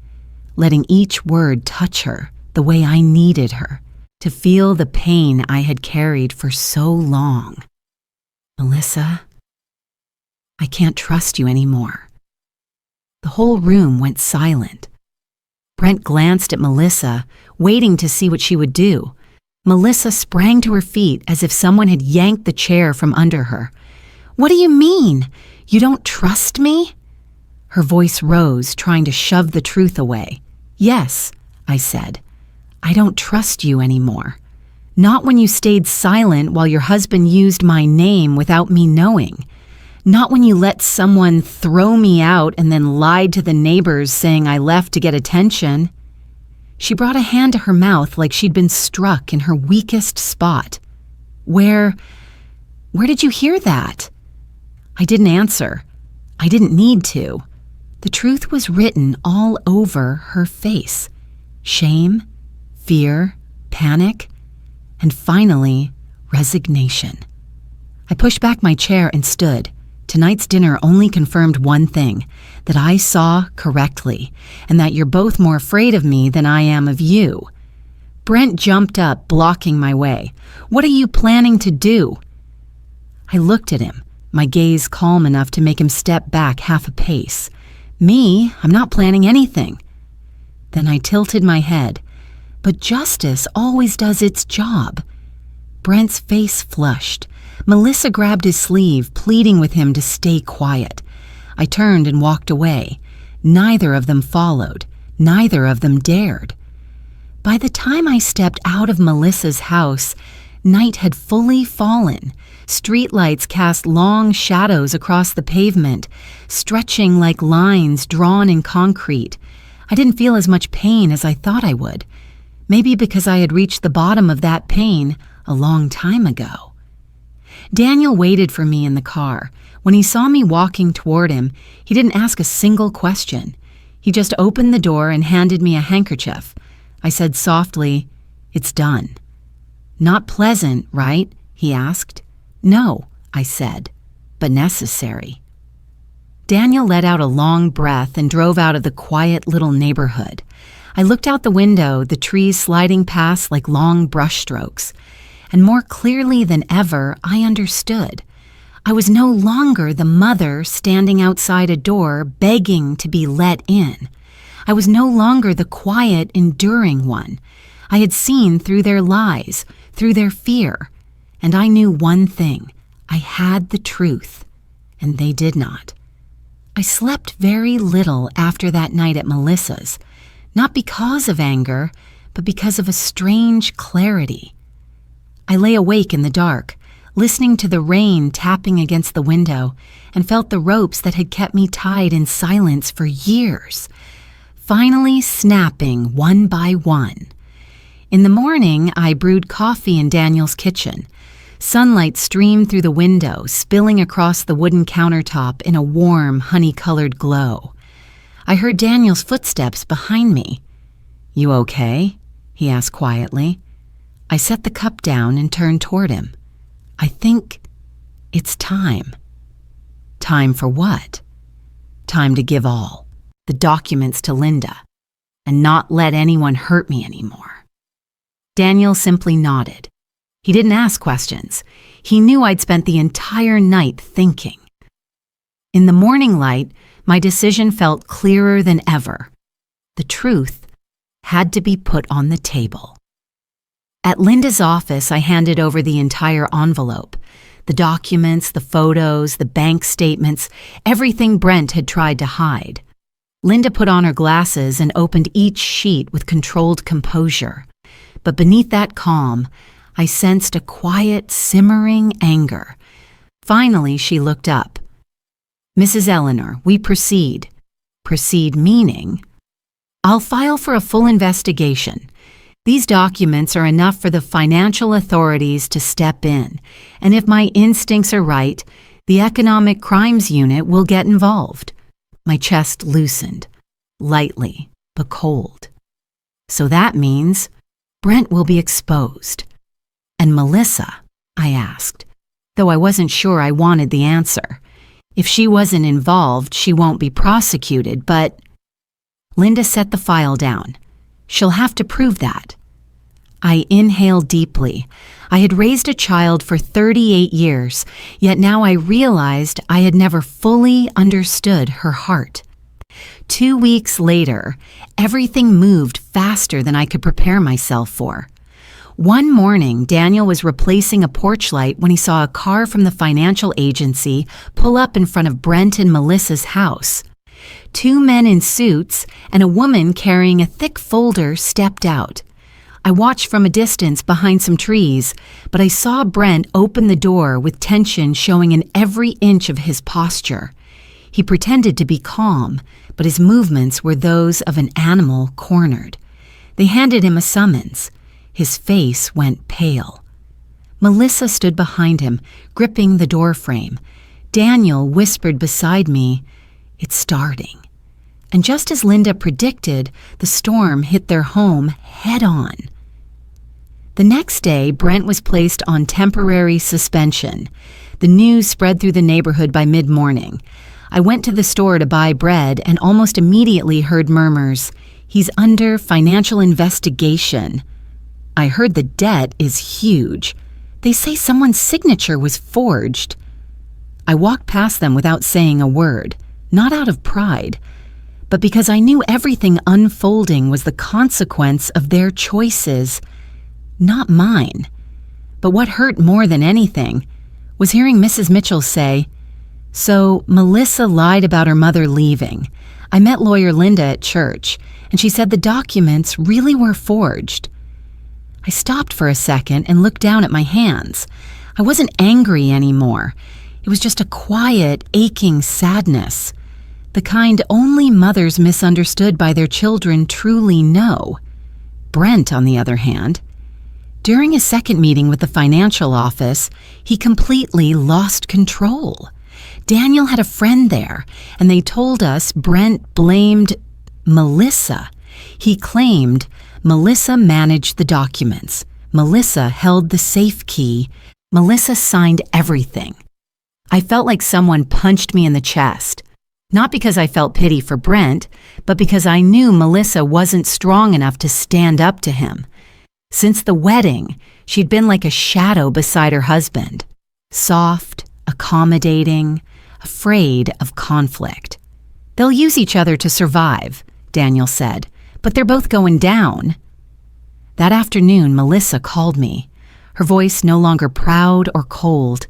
letting each word touch her the way I needed her to feel the pain I had carried for so long. "Melissa, I can't trust you anymore." The whole room went silent. Brent glanced at Melissa, waiting to see what she would do. Melissa sprang to her feet as if someone had yanked the chair from under her. "What do you mean? You don't trust me?" Her voice rose, trying to shove the truth away. "Yes," I said. "I don't trust you anymore. Not when you stayed silent while your husband used my name without me knowing. Not when you let someone throw me out and then lied to the neighbors saying I left to get attention." She brought a hand to her mouth like she'd been struck in her weakest spot. Where did you hear that?" I didn't answer. I didn't need to. The truth was written all over her face. Shame, fear, panic, and finally, resignation. I pushed back my chair and stood. Tonight's dinner only confirmed one thing, that I saw correctly, and that you're both more afraid of me than I am of you. Brent jumped up, blocking my way. "What are you planning to do?" I looked at him, my gaze calm enough to make him step back half a pace. "Me? I'm not planning anything." Then I tilted my head. But justice always does its job. Brent's face flushed. Melissa grabbed his sleeve, pleading with him to stay quiet. I turned and walked away. Neither of them followed. Neither of them dared. By the time I stepped out of Melissa's house, night had fully fallen. Streetlights cast long shadows across the pavement, stretching like lines drawn in concrete. I didn't feel as much pain as I thought I would. Maybe because I had reached the bottom of that pain a long time ago. Daniel waited for me in the car. When he saw me walking toward him, he didn't ask a single question. He just opened the door and handed me a handkerchief. I said softly, "It's done." "Not pleasant, right?" he asked. "No," I said, "but necessary." Daniel let out a long breath and drove out of the quiet little neighborhood. I looked out the window, the trees sliding past like long brushstrokes. And more clearly than ever, I understood. I was no longer the mother standing outside a door begging to be let in. I was no longer the quiet, enduring one. I had seen through their lies, through their fear. And I knew one thing. I had the truth. And they did not. I slept very little after that night at Melissa's. Not because of anger, but because of a strange clarity. I lay awake in the dark, listening to the rain tapping against the window, and felt the ropes that had kept me tied in silence for years, finally snapping one by one. In the morning, I brewed coffee in Daniel's kitchen. Sunlight streamed through the window, spilling across the wooden countertop in a warm, honey-colored glow. I heard Daniel's footsteps behind me. "You okay?" he asked quietly. I set the cup down and turned toward him. "I think it's time." Time for what? Time to give all, the documents to Linda, and not let anyone hurt me anymore. Daniel simply nodded. He didn't ask questions. He knew I'd spent the entire night thinking. In the morning light, my decision felt clearer than ever. The truth had to be put on the table. At Linda's office, I handed over the entire envelope. The documents, the photos, the bank statements, everything Brent had tried to hide. Linda put on her glasses and opened each sheet with controlled composure. But beneath that calm, I sensed a quiet, simmering anger. Finally, she looked up. "Mrs. Eleanor, we proceed." Proceed meaning, "I'll file for a full investigation. These documents are enough for the financial authorities to step in, and if my instincts are right, the Economic Crimes Unit will get involved." My chest loosened, lightly but cold. "So that means Brent will be exposed. And Melissa?" I asked, though I wasn't sure I wanted the answer. If she wasn't involved, she won't be prosecuted, but... Linda set the file down. "She'll have to prove that." I inhaled deeply. I had raised a child for 38 years, yet now I realized I had never fully understood her heart. 2 weeks later, everything moved faster than I could prepare myself for. One morning, Daniel was replacing a porch light when he saw a car from the financial agency pull up in front of Brent and Melissa's house. 2 men in suits and a woman carrying a thick folder stepped out. I watched from a distance behind some trees, but I saw Brent open the door with tension showing in every inch of his posture. He pretended to be calm, but his movements were those of an animal cornered. They handed him a summons. His face went pale. Melissa stood behind him, gripping the doorframe. Daniel whispered beside me, "It's starting." And just as Linda predicted, the storm hit their home head-on. The next day, Brent was placed on temporary suspension. The news spread through the neighborhood by mid-morning. I went to the store to buy bread and almost immediately heard murmurs, "He's under financial investigation." I heard the debt is huge. They say someone's signature was forged. I walked past them without saying a word, not out of pride, but because I knew everything unfolding was the consequence of their choices, not mine. But what hurt more than anything was hearing Mrs. Mitchell say, "So Melissa lied about her mother leaving. I met lawyer Linda at church, and she said the documents really were forged." I stopped for a second and looked down at my hands. I wasn't angry anymore. It was just a quiet, aching sadness, the kind only mothers misunderstood by their children truly know. Brent, on the other hand, during a second meeting with the financial office, he completely lost control. Daniel had a friend there, and they told us Brent blamed Melissa. He claimed Melissa managed the documents. Melissa held the safe key. Melissa signed everything. I felt like someone punched me in the chest. Not because I felt pity for Brent, but because I knew Melissa wasn't strong enough to stand up to him. Since the wedding, she'd been like a shadow beside her husband. Soft, accommodating, afraid of conflict. "They'll use each other to survive," Daniel said, "but they're both going down." That afternoon, Melissa called me. Her voice no longer proud or cold.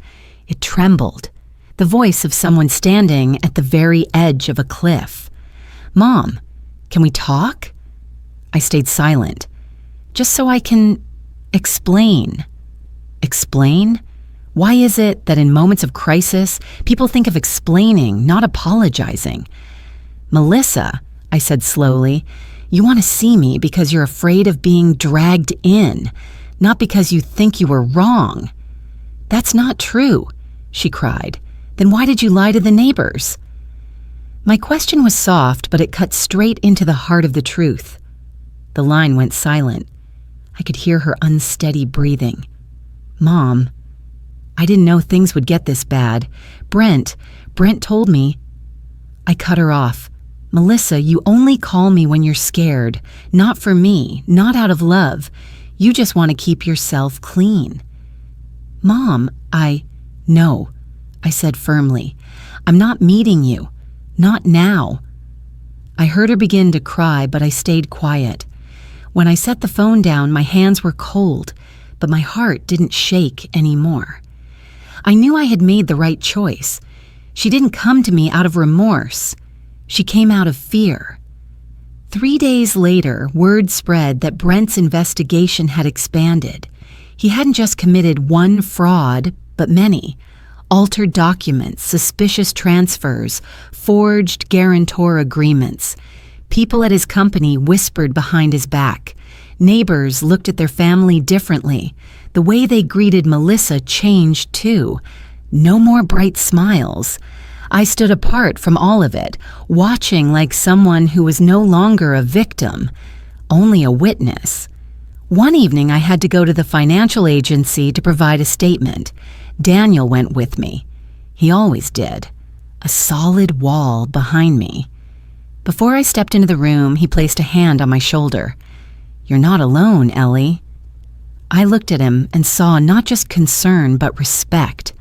It trembled, the voice of someone standing at the very edge of a cliff. "Mom, can we talk?" I stayed silent, just so I can explain. Explain? Why is it that in moments of crisis, people think of explaining, not apologizing? "Melissa," I said slowly, "you want to see me because you're afraid of being dragged in, not because you think you were wrong." "That's not true," she cried. "Then why did you lie to the neighbors?" My question was soft, but it cut straight into the heart of the truth. The line went silent. I could hear her unsteady breathing. "Mom, I didn't know things would get this bad. Brent told me." I cut her off. "Melissa, you only call me when you're scared. Not for me, not out of love. You just want to keep yourself clean." "Mom, No," I said firmly. "I'm not meeting you. Not now." I heard her begin to cry, but I stayed quiet. When I set the phone down, my hands were cold, but my heart didn't shake anymore. I knew I had made the right choice. She didn't come to me out of remorse. She came out of fear. 3 days later, word spread that Brent's investigation had expanded. He hadn't just committed one fraud, but many. Altered documents, suspicious transfers, forged guarantor agreements. People at his company whispered behind his back. Neighbors looked at their family differently. The way they greeted Melissa changed too. No more bright smiles. I stood apart from all of it, watching like someone who was no longer a victim, only a witness. One evening I had to go to the financial agency to provide a statement. Daniel went with me. He always did. A solid wall behind me. Before I stepped into the room, he placed a hand on my shoulder. "You're not alone, Ellie." I looked at him and saw not just concern, but respect.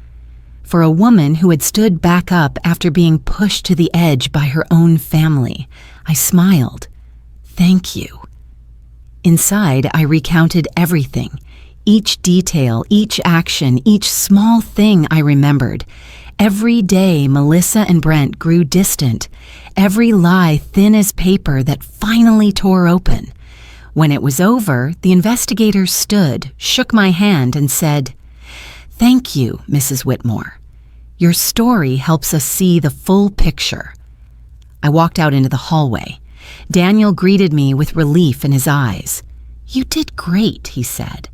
For a woman who had stood back up after being pushed to the edge by her own family, I smiled. "Thank you." Inside, I recounted everything. Each detail, each action, each small thing I remembered. Every day, Melissa and Brent grew distant. Every lie thin as paper that finally tore open. When it was over, the investigator stood, shook my hand, and said, "Thank you, Mrs. Whitmore. Your story helps us see the full picture." I walked out into the hallway. Daniel greeted me with relief in his eyes. "You did great," he said.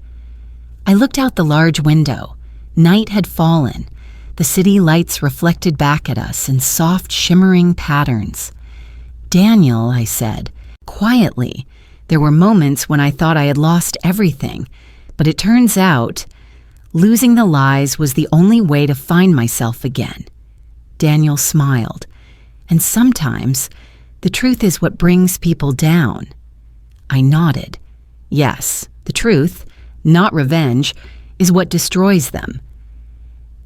I looked out the large window. Night had fallen. The city lights reflected back at us in soft, shimmering patterns. "Daniel," I said, quietly. There were moments when I thought I had lost everything, but it turns out losing the lies was the only way to find myself again. Daniel smiled. "And sometimes the truth is what brings people down." I nodded. "Yes, the truth, not revenge, is what destroys them."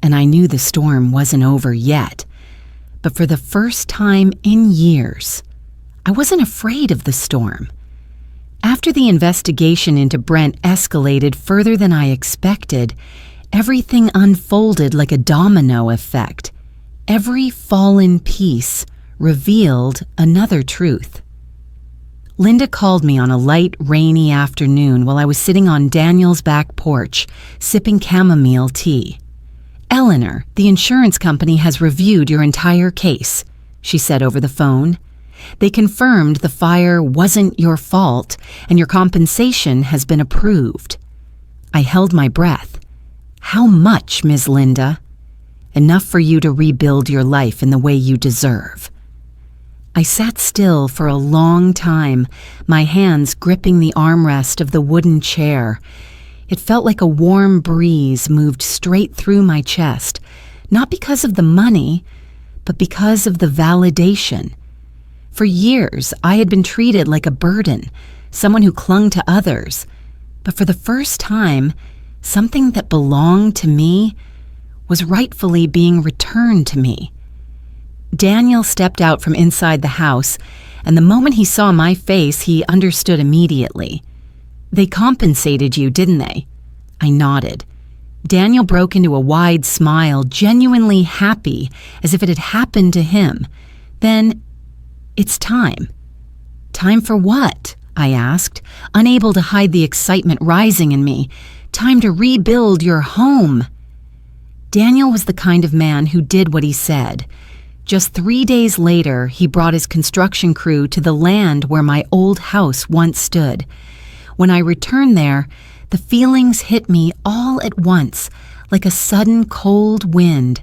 And I knew the storm wasn't over yet. But for the first time in years, I wasn't afraid of the storm. After the investigation into Brent escalated further than I expected, everything unfolded like a domino effect. Every fallen piece revealed another truth. Linda called me on a light, rainy afternoon while I was sitting on Daniel's back porch, sipping chamomile tea. "Eleanor, the insurance company has reviewed your entire case," she said over the phone. "They confirmed the fire wasn't your fault and your compensation has been approved." I held my breath. "How much, Ms. Linda?" "Enough for you to rebuild your life in the way you deserve." I sat still for a long time, my hands gripping the armrest of the wooden chair. It felt like a warm breeze moved straight through my chest, not because of the money, but because of the validation. For years, I had been treated like a burden, someone who clung to others. But for the first time, something that belonged to me was rightfully being returned to me. Daniel stepped out from inside the house, and the moment he saw my face, he understood immediately. "They compensated you, didn't they?" I nodded. Daniel broke into a wide smile, genuinely happy, as if it had happened to him. Then, "It's time." "Time for what?" I asked, unable to hide the excitement rising in me. "Time to rebuild your home." Daniel was the kind of man who did what he said. Just 3 days later, he brought his construction crew to the land where my old house once stood. When I returned there, the feelings hit me all at once, like a sudden cold wind.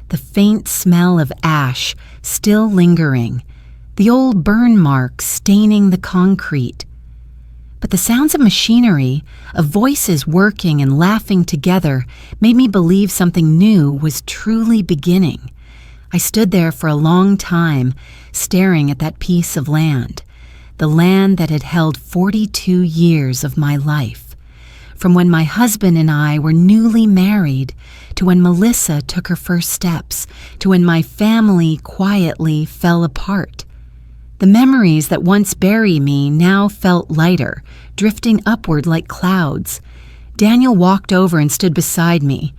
The faint smell of ash still lingering, the old burn marks staining the concrete. But the sounds of machinery, of voices working and laughing together, made me believe something new was truly beginning. I stood there for a long time, staring at that piece of land, the land that had held 42 years of my life. From when my husband and I were newly married, to when Melissa took her first steps, to when my family quietly fell apart. The memories that once buried me now felt lighter, drifting upward like clouds. Daniel walked over and stood beside me.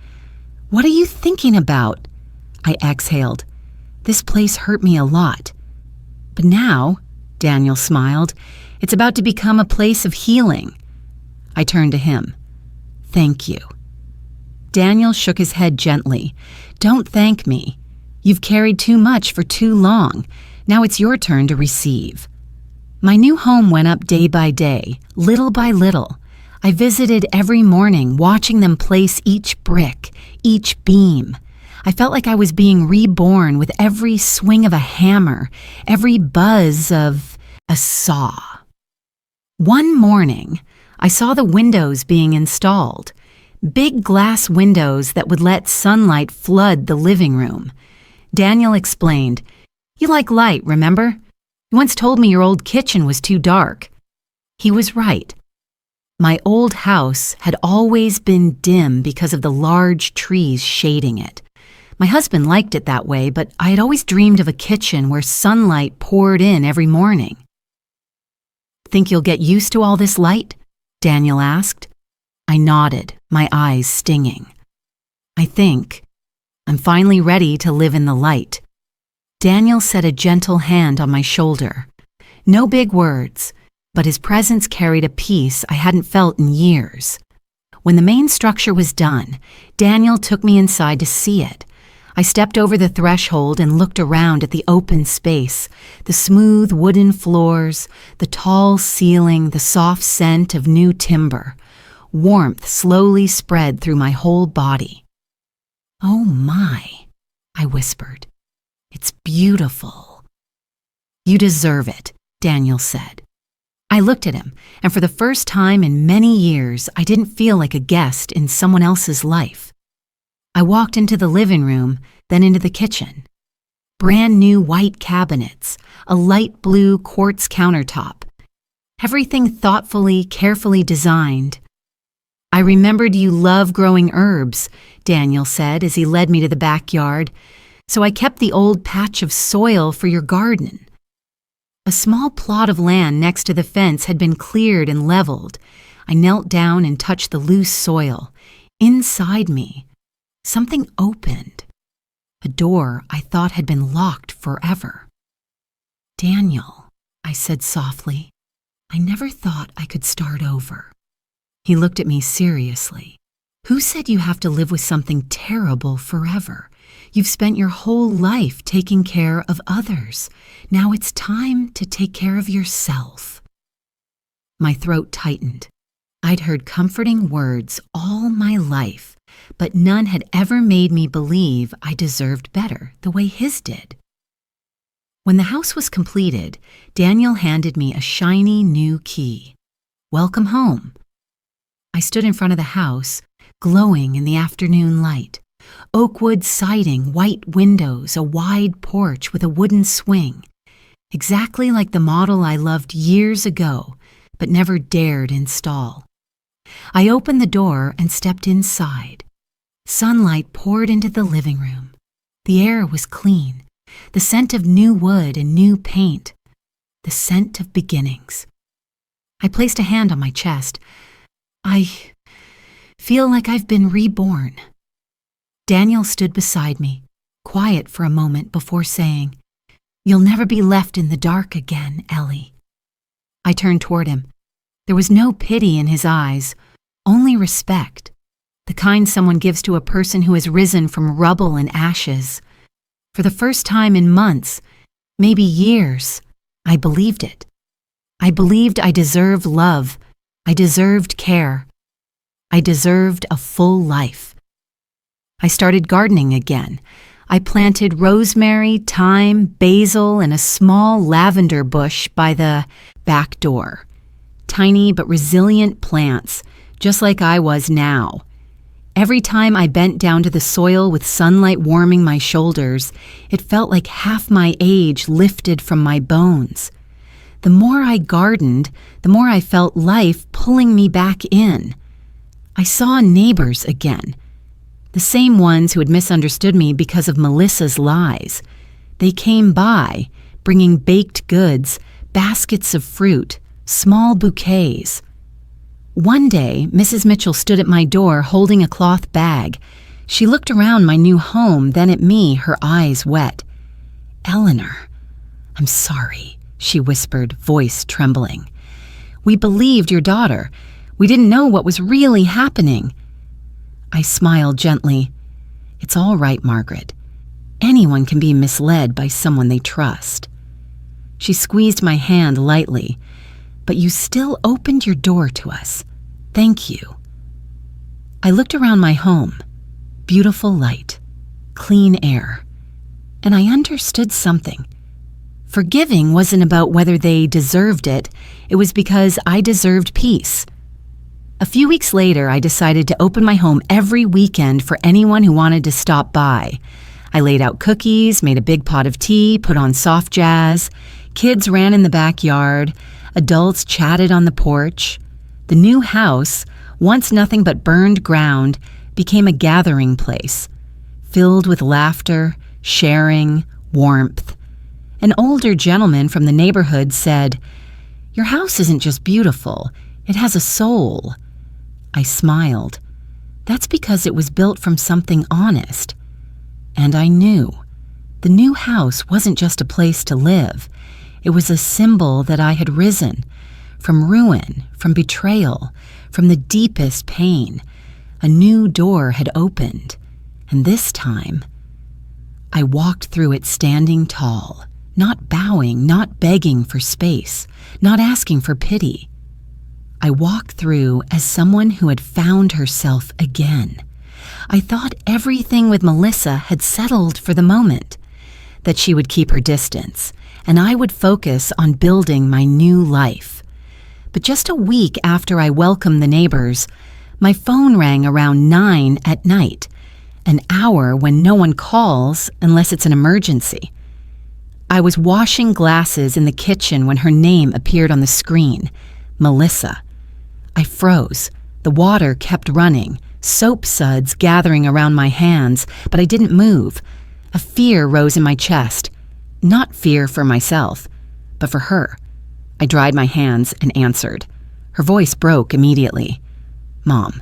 "What are you thinking about?" I exhaled. "This place hurt me a lot." But now, Daniel smiled, it's about to become a place of healing. I turned to him. Thank you. Daniel shook his head gently. Don't thank me. You've carried too much for too long. Now it's your turn to receive. My new home went up day by day, little by little. I visited every morning, watching them place each brick, each beam. I felt like I was being reborn with every swing of a hammer, every buzz of a saw. One morning, I saw the windows being installed. Big glass windows that would let sunlight flood the living room. Daniel explained, "You like light, remember? You once told me your old kitchen was too dark." He was right. My old house had always been dim because of the large trees shading it. My husband liked it that way, but I had always dreamed of a kitchen where sunlight poured in every morning. "Think you'll get used to all this light?" Daniel asked. I nodded, my eyes stinging. "I think I'm finally ready to live in the light." Daniel set a gentle hand on my shoulder. No big words, but his presence carried a peace I hadn't felt in years. When the main structure was done, Daniel took me inside to see it. I stepped over the threshold and looked around at the open space, the smooth wooden floors, the tall ceiling, the soft scent of new timber. Warmth slowly spread through my whole body. "Oh my," I whispered. "It's beautiful." "You deserve it," Daniel said. I looked at him, and for the first time in many years, I didn't feel like a guest in someone else's life. I walked into the living room, then into the kitchen. Brand new white cabinets, a light blue quartz countertop. Everything thoughtfully, carefully designed. "I remembered you love growing herbs," Daniel said as he led me to the backyard, "so I kept the old patch of soil for your garden." A small plot of land next to the fence had been cleared and leveled. I knelt down and touched the loose soil. Inside me, something opened. A door I thought had been locked forever. "Daniel," I said softly, "I never thought I could start over." He looked at me seriously. "Who said you have to live with something terrible forever? You've spent your whole life taking care of others. Now it's time to take care of yourself." My throat tightened. I'd heard comforting words all my life, but none had ever made me believe I deserved better the way his did. When the house was completed, Daniel handed me a shiny new key. "Welcome home." I stood in front of the house, glowing in the afternoon light. Oakwood siding, white windows, a wide porch with a wooden swing. Exactly like the model I loved years ago, but never dared install. I opened the door and stepped inside. Sunlight poured into the living room. The air was clean, the scent of new wood and new paint, the scent of beginnings. I placed a hand on my chest. "I feel like I've been reborn." Daniel stood beside me, quiet for a moment before saying, "You'll never be left in the dark again, Ellie." I turned toward him. There was no pity in his eyes, only respect, the kind someone gives to a person who has risen from rubble and ashes. For the first time in months, maybe years, I believed it. I believed I deserved love. I deserved care. I deserved a full life. I started gardening again. I planted rosemary, thyme, basil, and a small lavender bush by the back door. Tiny but resilient plants, just like I was now. Every time I bent down to the soil with sunlight warming my shoulders, it felt like half my age lifted from my bones. The more I gardened, the more I felt life pulling me back in. I saw neighbors again. The same ones who had misunderstood me because of Melissa's lies. They came by, bringing baked goods, baskets of fruit, small bouquets. One day, Mrs. Mitchell stood at my door holding a cloth bag. She looked around my new home, then at me, her eyes wet. "Eleanor, "I'm sorry," she whispered, voice trembling. "We believed your daughter. We didn't know what was really happening." I smiled gently. "It's all right, Margaret. Anyone can be misled by someone they trust." She squeezed my hand lightly. "But you still opened your door to us. Thank you." I looked around my home. Beautiful light, clean air, and I understood something. Forgiving wasn't about whether they deserved it. It was because I deserved peace. A few weeks later, I decided to open my home every weekend for anyone who wanted to stop by. I laid out cookies, made a big pot of tea, put on soft jazz. Kids ran in the backyard. Adults chatted on the porch. The new house, once nothing but burned ground, became a gathering place, filled with laughter, sharing, warmth. An older gentleman from the neighborhood said, "Your house isn't just beautiful, it has a soul." I smiled. That's because it was built from something honest. And I knew. The new house wasn't just a place to live. It was a symbol that I had risen. From ruin, from betrayal, from the deepest pain. A new door had opened. And this time, I walked through it standing tall, not bowing, not begging for space, not asking for pity. I walked through as someone who had found herself again. I thought everything with Melissa had settled for the moment, that she would keep her distance, and I would focus on building my new life. But just a week after I welcomed the neighbors, my phone rang around 9 at night, an hour when no one calls unless it's an emergency. I was washing glasses in the kitchen when her name appeared on the screen, Melissa. I froze. The water kept running, soap suds gathering around my hands, but I didn't move. A fear rose in my chest. Not fear for myself, but for her. I dried my hands and answered. Her voice broke immediately. "Mom,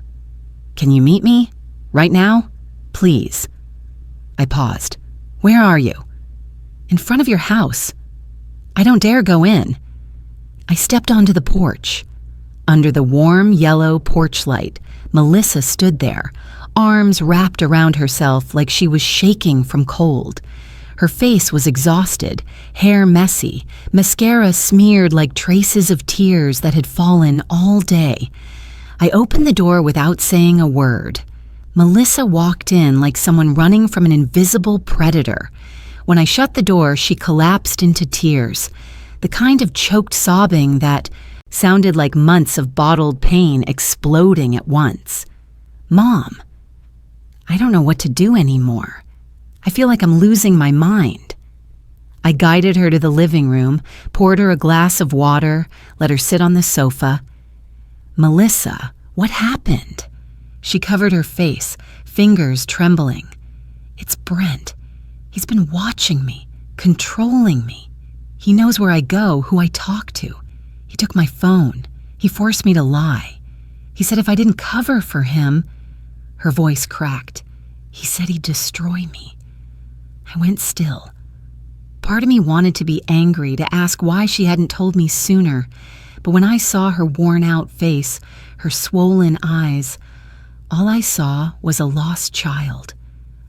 can you meet me? Right now? Please." I paused. "Where are you?" "In front of your house." "I don't dare go in." I stepped onto the porch. Under the warm yellow porch light, Melissa stood there, arms wrapped around herself like she was shaking from cold. Her face was exhausted, hair messy, mascara smeared like traces of tears that had fallen all day. I opened the door without saying a word. Melissa walked in like someone running from an invisible predator. When I shut the door, she collapsed into tears, the kind of choked sobbing that sounded like months of bottled pain exploding at once. "Mom, I don't know what to do anymore. I feel like I'm losing my mind." I guided her to the living room, poured her a glass of water, let her sit on the sofa. "Melissa, what happened?" She covered her face, fingers trembling. "It's Brent. He's been watching me, controlling me. He knows where I go, who I talk to. He took my phone. He forced me to lie. He said if I didn't cover for him..." Her voice cracked. "He said he'd destroy me." I went still. Part of me wanted to be angry, to ask why she hadn't told me sooner, but when I saw her worn-out face, her swollen eyes, all I saw was a lost child.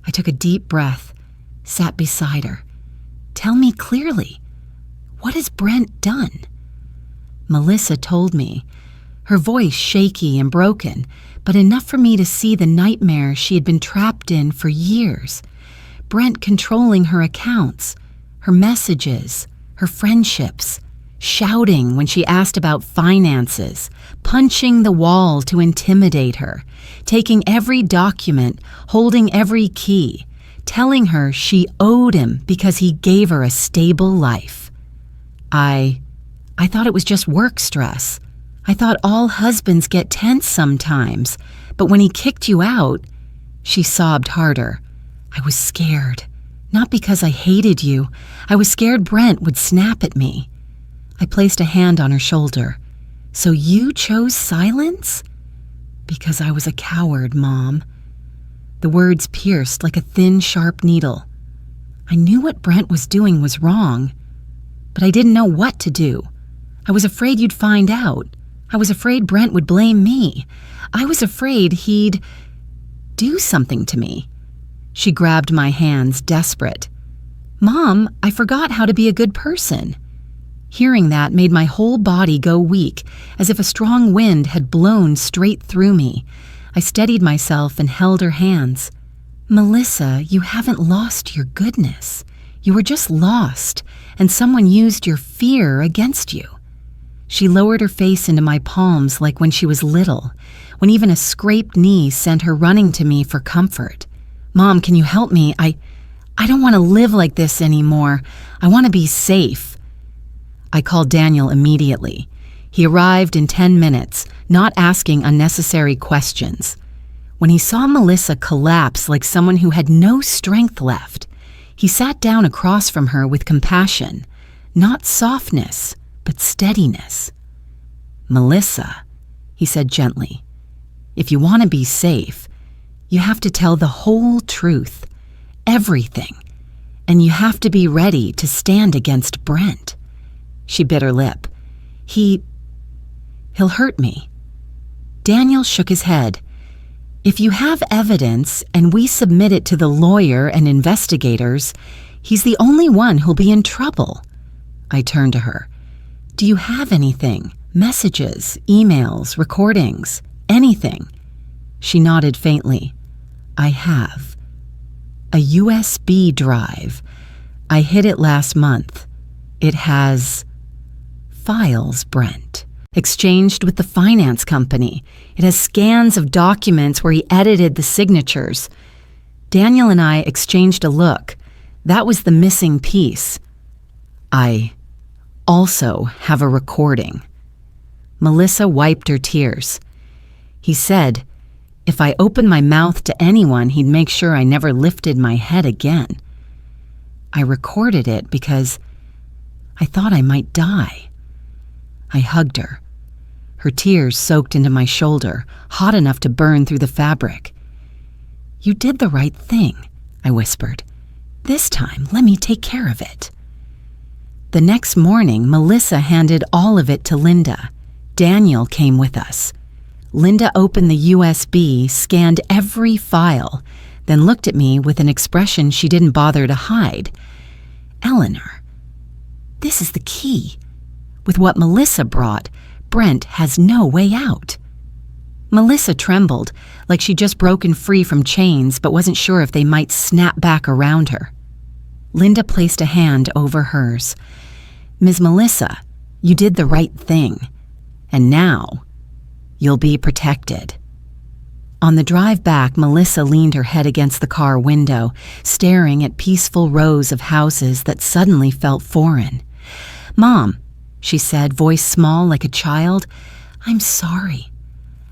I took a deep breath, sat beside her. "Tell me clearly, what has Brent done?" Melissa told me, her voice shaky and broken, but enough for me to see the nightmare she had been trapped in for years. Brent controlling her accounts, her messages, her friendships, shouting when she asked about finances, punching the wall to intimidate her, taking every document, holding every key, telling her she owed him because he gave her a stable life. I thought it was just work stress. I thought all husbands get tense sometimes, but when he kicked you out, she sobbed harder. I was scared. Not because I hated you. I was scared Brent would snap at me. I placed a hand on her shoulder. "So you chose silence?" "Because I was a coward, Mom." The words pierced like a thin, sharp needle. I knew what Brent was doing was wrong, but I didn't know what to do. I was afraid you'd find out. I was afraid Brent would blame me. I was afraid he'd do something to me. She grabbed my hands, desperate. Mom, I forgot how to be a good person. Hearing that made my whole body go weak, as if a strong wind had blown straight through me. I steadied myself and held her hands. Melissa, you haven't lost your goodness. You were just lost, and someone used your fear against you. She lowered her face into my palms like when she was little, when even a scraped knee sent her running to me for comfort. Mom, can you help me? I don't want to live like this anymore. I want to be safe. I called Daniel immediately. He arrived in 10 minutes, not asking unnecessary questions. When he saw Melissa collapse like someone who had no strength left, he sat down across from her with compassion, not softness, but steadiness. Melissa, he said gently, if you want to be safe, you have to tell the whole truth, everything, and you have to be ready to stand against Brent. She bit her lip. He'll hurt me. Daniel shook his head. If you have evidence and we submit it to the lawyer and investigators, he's the only one who'll be in trouble. I turned to her. Do you have anything? Messages, emails, recordings, anything? She nodded faintly. I have. A USB drive. I hid it last month. It has files, Brent, exchanged with the finance company. It has scans of documents where he edited the signatures. Daniel and I exchanged a look. That was the missing piece. I also have a recording. Melissa wiped her tears. He said, if I opened my mouth to anyone, he'd make sure I never lifted my head again. I recorded it because I thought I might die. I hugged her. Her tears soaked into my shoulder, hot enough to burn through the fabric. You did the right thing, I whispered. This time, let me take care of it. The next morning, Melissa handed all of it to Linda. Daniel came with us. Linda opened the USB, scanned every file, then looked at me with an expression she didn't bother to hide. Eleanor, this is the key. With what Melissa brought, Brent has no way out. Melissa trembled, like she'd just broken free from chains but wasn't sure if they might snap back around her. Linda placed a hand over hers. Ms. Melissa, you did the right thing. And now, you'll be protected. On the drive back, Melissa leaned her head against the car window, staring at peaceful rows of houses that suddenly felt foreign. Mom, she said, voice small like a child, I'm sorry.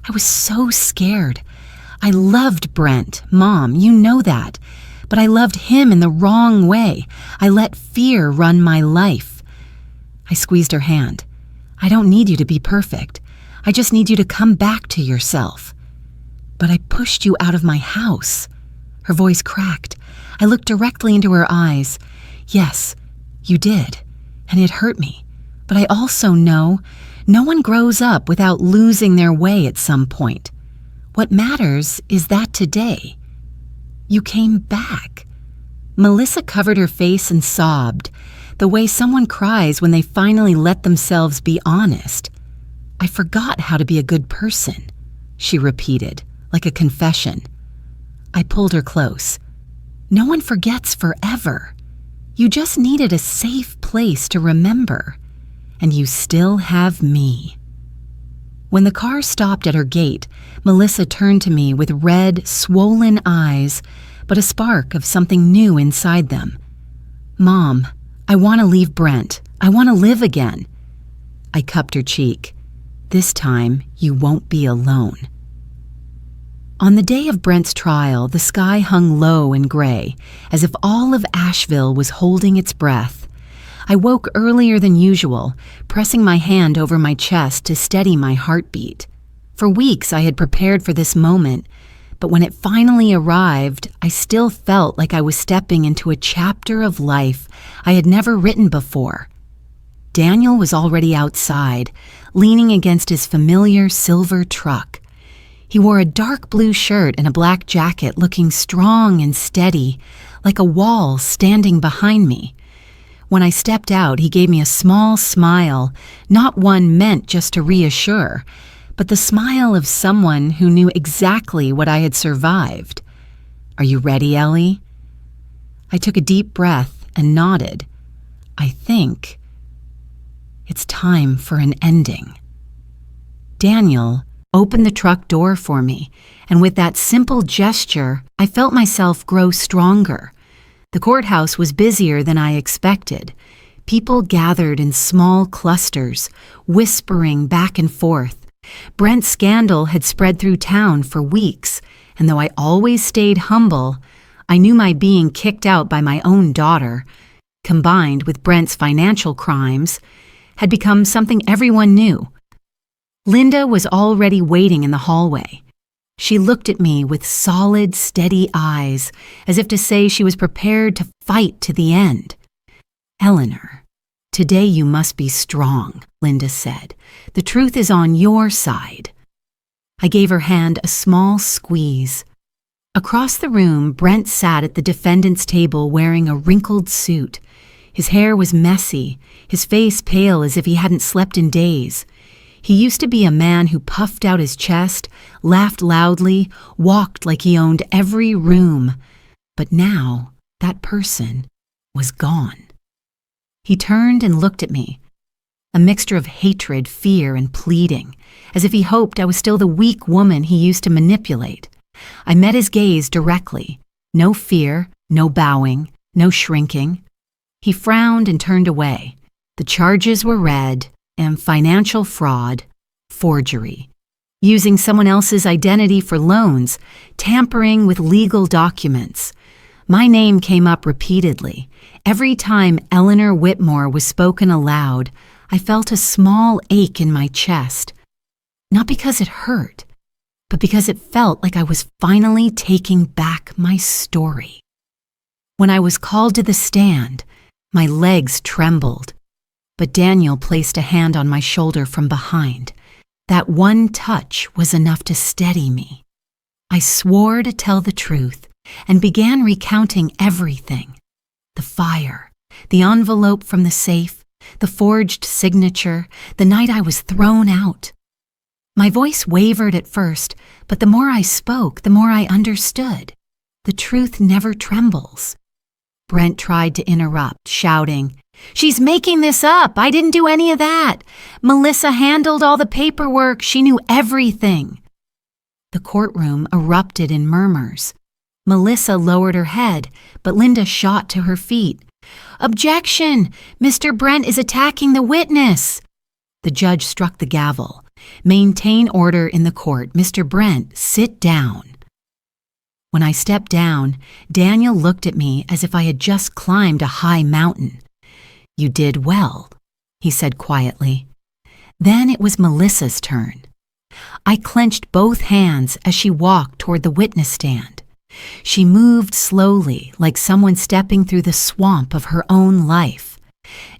I was so scared. I loved Brent, Mom, you know that. But I loved him in the wrong way. I let fear run my life. I squeezed her hand. I don't need you to be perfect. I just need you to come back to yourself. But I pushed you out of my house. Her voice cracked. I looked directly into her eyes. Yes, you did. And it hurt me. But I also know no one grows up without losing their way at some point. What matters is that today, you came back. Melissa covered her face and sobbed, the way someone cries when they finally let themselves be honest. I forgot how to be a good person, she repeated, like a confession. I pulled her close. No one forgets forever. You just needed a safe place to remember. And you still have me. When the car stopped at her gate, Melissa turned to me with red, swollen eyes, but a spark of something new inside them. Mom, I want to leave Brent. I want to live again. I cupped her cheek. This time, you won't be alone. On the day of Brent's trial, the sky hung low and gray, as if all of Asheville was holding its breath. I woke earlier than usual, pressing my hand over my chest to steady my heartbeat. For weeks I had prepared for this moment, but when it finally arrived, I still felt like I was stepping into a chapter of life I had never written before. Daniel was already outside, leaning against his familiar silver truck. He wore a dark blue shirt and a black jacket, looking strong and steady, like a wall standing behind me. When I stepped out, he gave me a small smile, not one meant just to reassure, but the smile of someone who knew exactly what I had survived. "Are you ready, Ellie?" I took a deep breath and nodded. I think it's time for an ending. Daniel opened the truck door for me, and with that simple gesture, I felt myself grow stronger. The courthouse was busier than I expected. People gathered in small clusters, whispering back and forth. Brent's scandal had spread through town for weeks, and though I always stayed humble, I knew my being kicked out by my own daughter, combined with Brent's financial crimes, had become something everyone knew. Linda was already waiting in the hallway. She looked at me with solid, steady eyes, as if to say she was prepared to fight to the end. "Eleanor, today you must be strong," Linda said. "The truth is on your side." I gave her hand a small squeeze. Across the room, Brent sat at the defendant's table wearing a wrinkled suit. His hair was messy, his face pale as if he hadn't slept in days. He used to be a man who puffed out his chest, laughed loudly, walked like he owned every room. But now, that person was gone. He turned and looked at me, a mixture of hatred, fear, and pleading, as if he hoped I was still the weak woman he used to manipulate. I met his gaze directly. No fear, no bowing, no shrinking. He frowned and turned away. The charges were read, and financial fraud, forgery, using someone else's identity for loans, tampering with legal documents. My name came up repeatedly. Every time Eleanor Whitmore was spoken aloud, I felt a small ache in my chest. Not because it hurt, but because it felt like I was finally taking back my story. When I was called to the stand, my legs trembled. But Daniel placed a hand on my shoulder from behind. That one touch was enough to steady me. I swore to tell the truth and began recounting everything. The fire, the envelope from the safe, the forged signature, the night I was thrown out. My voice wavered at first, but the more I spoke, the more I understood. The truth never trembles. Brent tried to interrupt, shouting, "She's making this up. I didn't do any of that. Melissa handled all the paperwork. She knew everything." The courtroom erupted in murmurs. Melissa lowered her head, but Linda shot to her feet. "Objection! Mr. Brent is attacking the witness." The judge struck the gavel. "Maintain order in the court. Mr. Brent, sit down." When I stepped down, Daniel looked at me as if I had just climbed a high mountain. "You did well," he said quietly. Then it was Melissa's turn. I clenched both hands as she walked toward the witness stand. She moved slowly, like someone stepping through the swamp of her own life.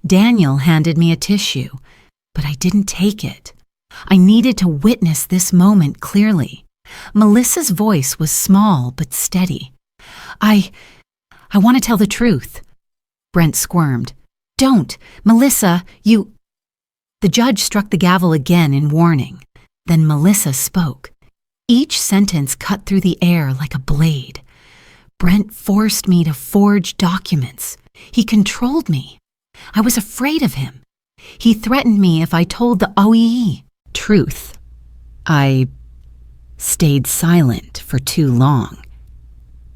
Daniel handed me a tissue, but I didn't take it. I needed to witness this moment clearly. Melissa's voice was small but steady. I want to tell the truth." Brent squirmed. "Don't! Melissa, you—" The judge struck the gavel again in warning. Then Melissa spoke. Each sentence cut through the air like a blade. Brent forced me to forge documents. He controlled me. I was afraid of him. He threatened me if I told the OEE truth. I stayed silent for too long.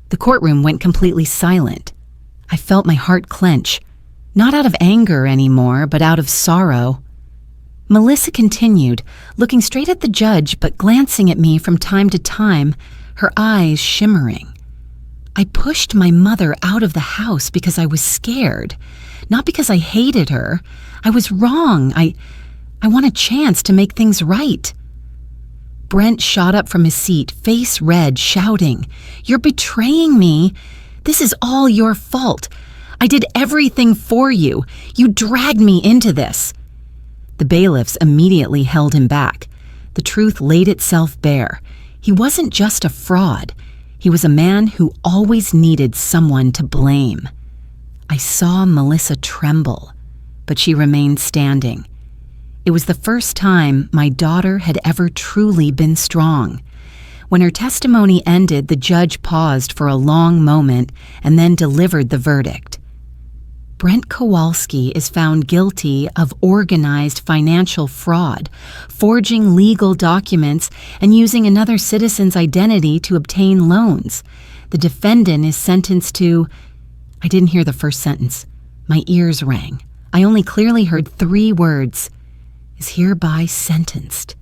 The courtroom went completely silent. I felt my heart clench, not out of anger anymore, but out of sorrow. Melissa continued, looking straight at the judge but glancing at me from time to time, her eyes shimmering. I pushed my mother out of the house because I was scared, not because I hated her. I was wrong. I want a chance to make things right. Brent shot up from his seat, face red, shouting, "You're betraying me. This is all your fault. I did everything for you. You dragged me into this." The bailiffs immediately held him back. The truth laid itself bare. He wasn't just a fraud. He was a man who always needed someone to blame. I saw Melissa tremble, but she remained standing. It was the first time my daughter had ever truly been strong. When her testimony ended, the judge paused for a long moment and then delivered the verdict. Brent Kowalski is found guilty of organized financial fraud, forging legal documents, and using another citizen's identity to obtain loans. The defendant is sentenced to— I didn't hear the first sentence. My ears rang. I only clearly heard 3 words: is hereby sentenced.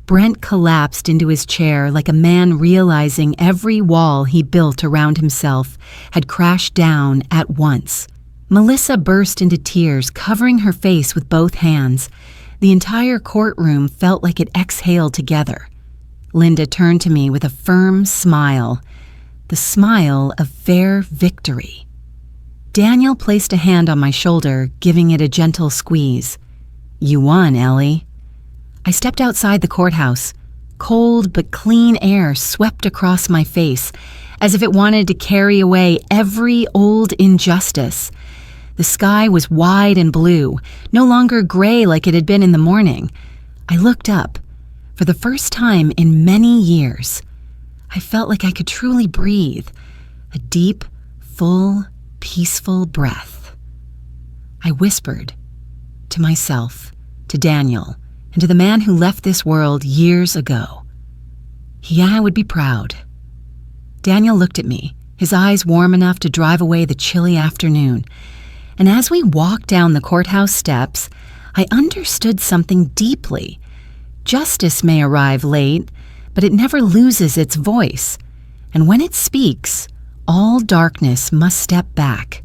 Brent collapsed into his chair like a man realizing every wall he built around himself had crashed down at once. Melissa burst into tears, covering her face with both hands. The entire courtroom felt like it exhaled together. Linda turned to me with a firm smile, the smile of fair victory. Daniel placed a hand on my shoulder, giving it a gentle squeeze. "You won, Ellie." I stepped outside the courthouse. Cold but clean air swept across my face, as if it wanted to carry away every old injustice. The sky was wide and blue, no longer gray like it had been in the morning. I looked up. For the first time in many years, I felt like I could truly breathe, a deep, full, peaceful breath. I whispered to myself, to Daniel, and to the man who left this world years ago. Yeah, I would be proud. Daniel looked at me, his eyes warm enough to drive away the chilly afternoon. And as we walked down the courthouse steps, I understood something deeply. Justice may arrive late, but it never loses its voice. And when it speaks, all darkness must step back.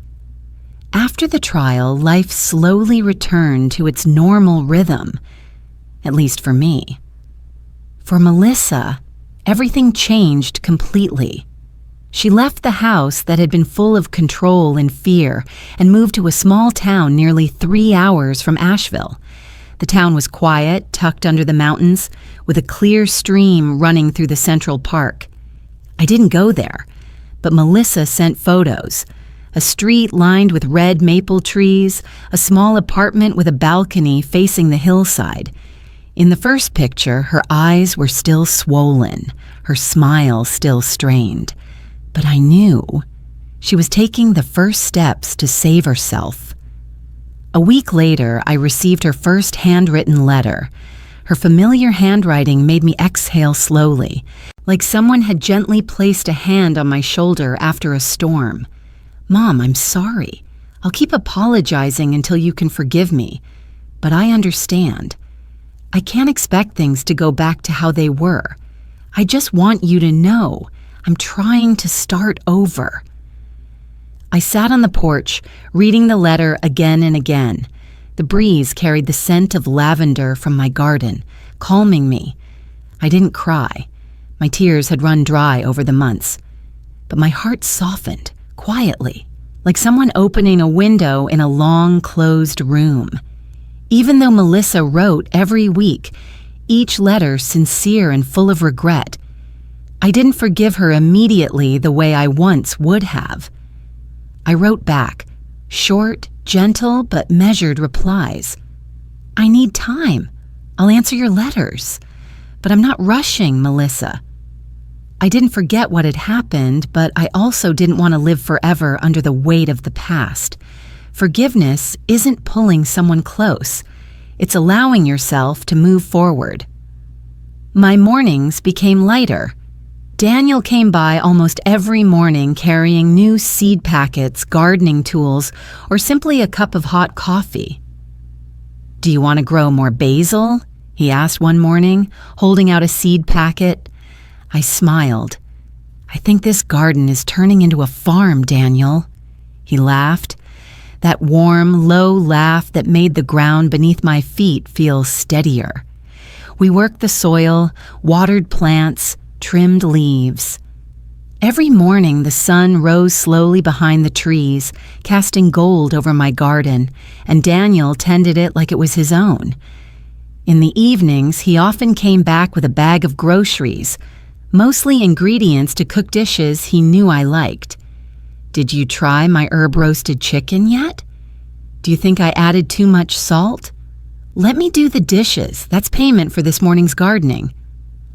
After the trial, life slowly returned to its normal rhythm, at least for me. For Melissa, everything changed completely. She left the house that had been full of control and fear and moved to a small town nearly 3 hours from Asheville. The town was quiet, tucked under the mountains, with a clear stream running through the central park. I didn't go there, but Melissa sent photos. A street lined with red maple trees, a small apartment with a balcony facing the hillside. In the first picture, her eyes were still swollen, her smile still strained. But I knew she was taking the first steps to save herself. A week later, I received her first handwritten letter. Her familiar handwriting made me exhale slowly, like someone had gently placed a hand on my shoulder after a storm. "Mom, I'm sorry. I'll keep apologizing until you can forgive me. But I understand. I can't expect things to go back to how they were. I just want you to know I'm trying to start over." I sat on the porch, reading the letter again and again. The breeze carried the scent of lavender from my garden, calming me. I didn't cry. My tears had run dry over the months. But my heart softened, quietly, like someone opening a window in a long, closed room. Even though Melissa wrote every week, each letter sincere and full of regret, I didn't forgive her immediately the way I once would have. I wrote back, short, gentle, but measured replies. "I need time. I'll answer your letters. But I'm not rushing, Melissa." I didn't forget what had happened, but I also didn't want to live forever under the weight of the past. Forgiveness isn't pulling someone close. It's allowing yourself to move forward. My mornings became lighter. Daniel came by almost every morning carrying new seed packets, gardening tools, or simply a cup of hot coffee. "Do you want to grow more basil?" he asked one morning, holding out a seed packet. I smiled. "I think this garden is turning into a farm, Daniel." He laughed, that warm, low laugh that made the ground beneath my feet feel steadier. We worked the soil, watered plants, trimmed leaves. Every morning, the sun rose slowly behind the trees, casting gold over my garden, and Daniel tended it like it was his own. In the evenings, he often came back with a bag of groceries, mostly ingredients to cook dishes he knew I liked. "Did you try my herb-roasted chicken yet? Do you think I added too much salt? Let me do the dishes. That's payment for this morning's gardening."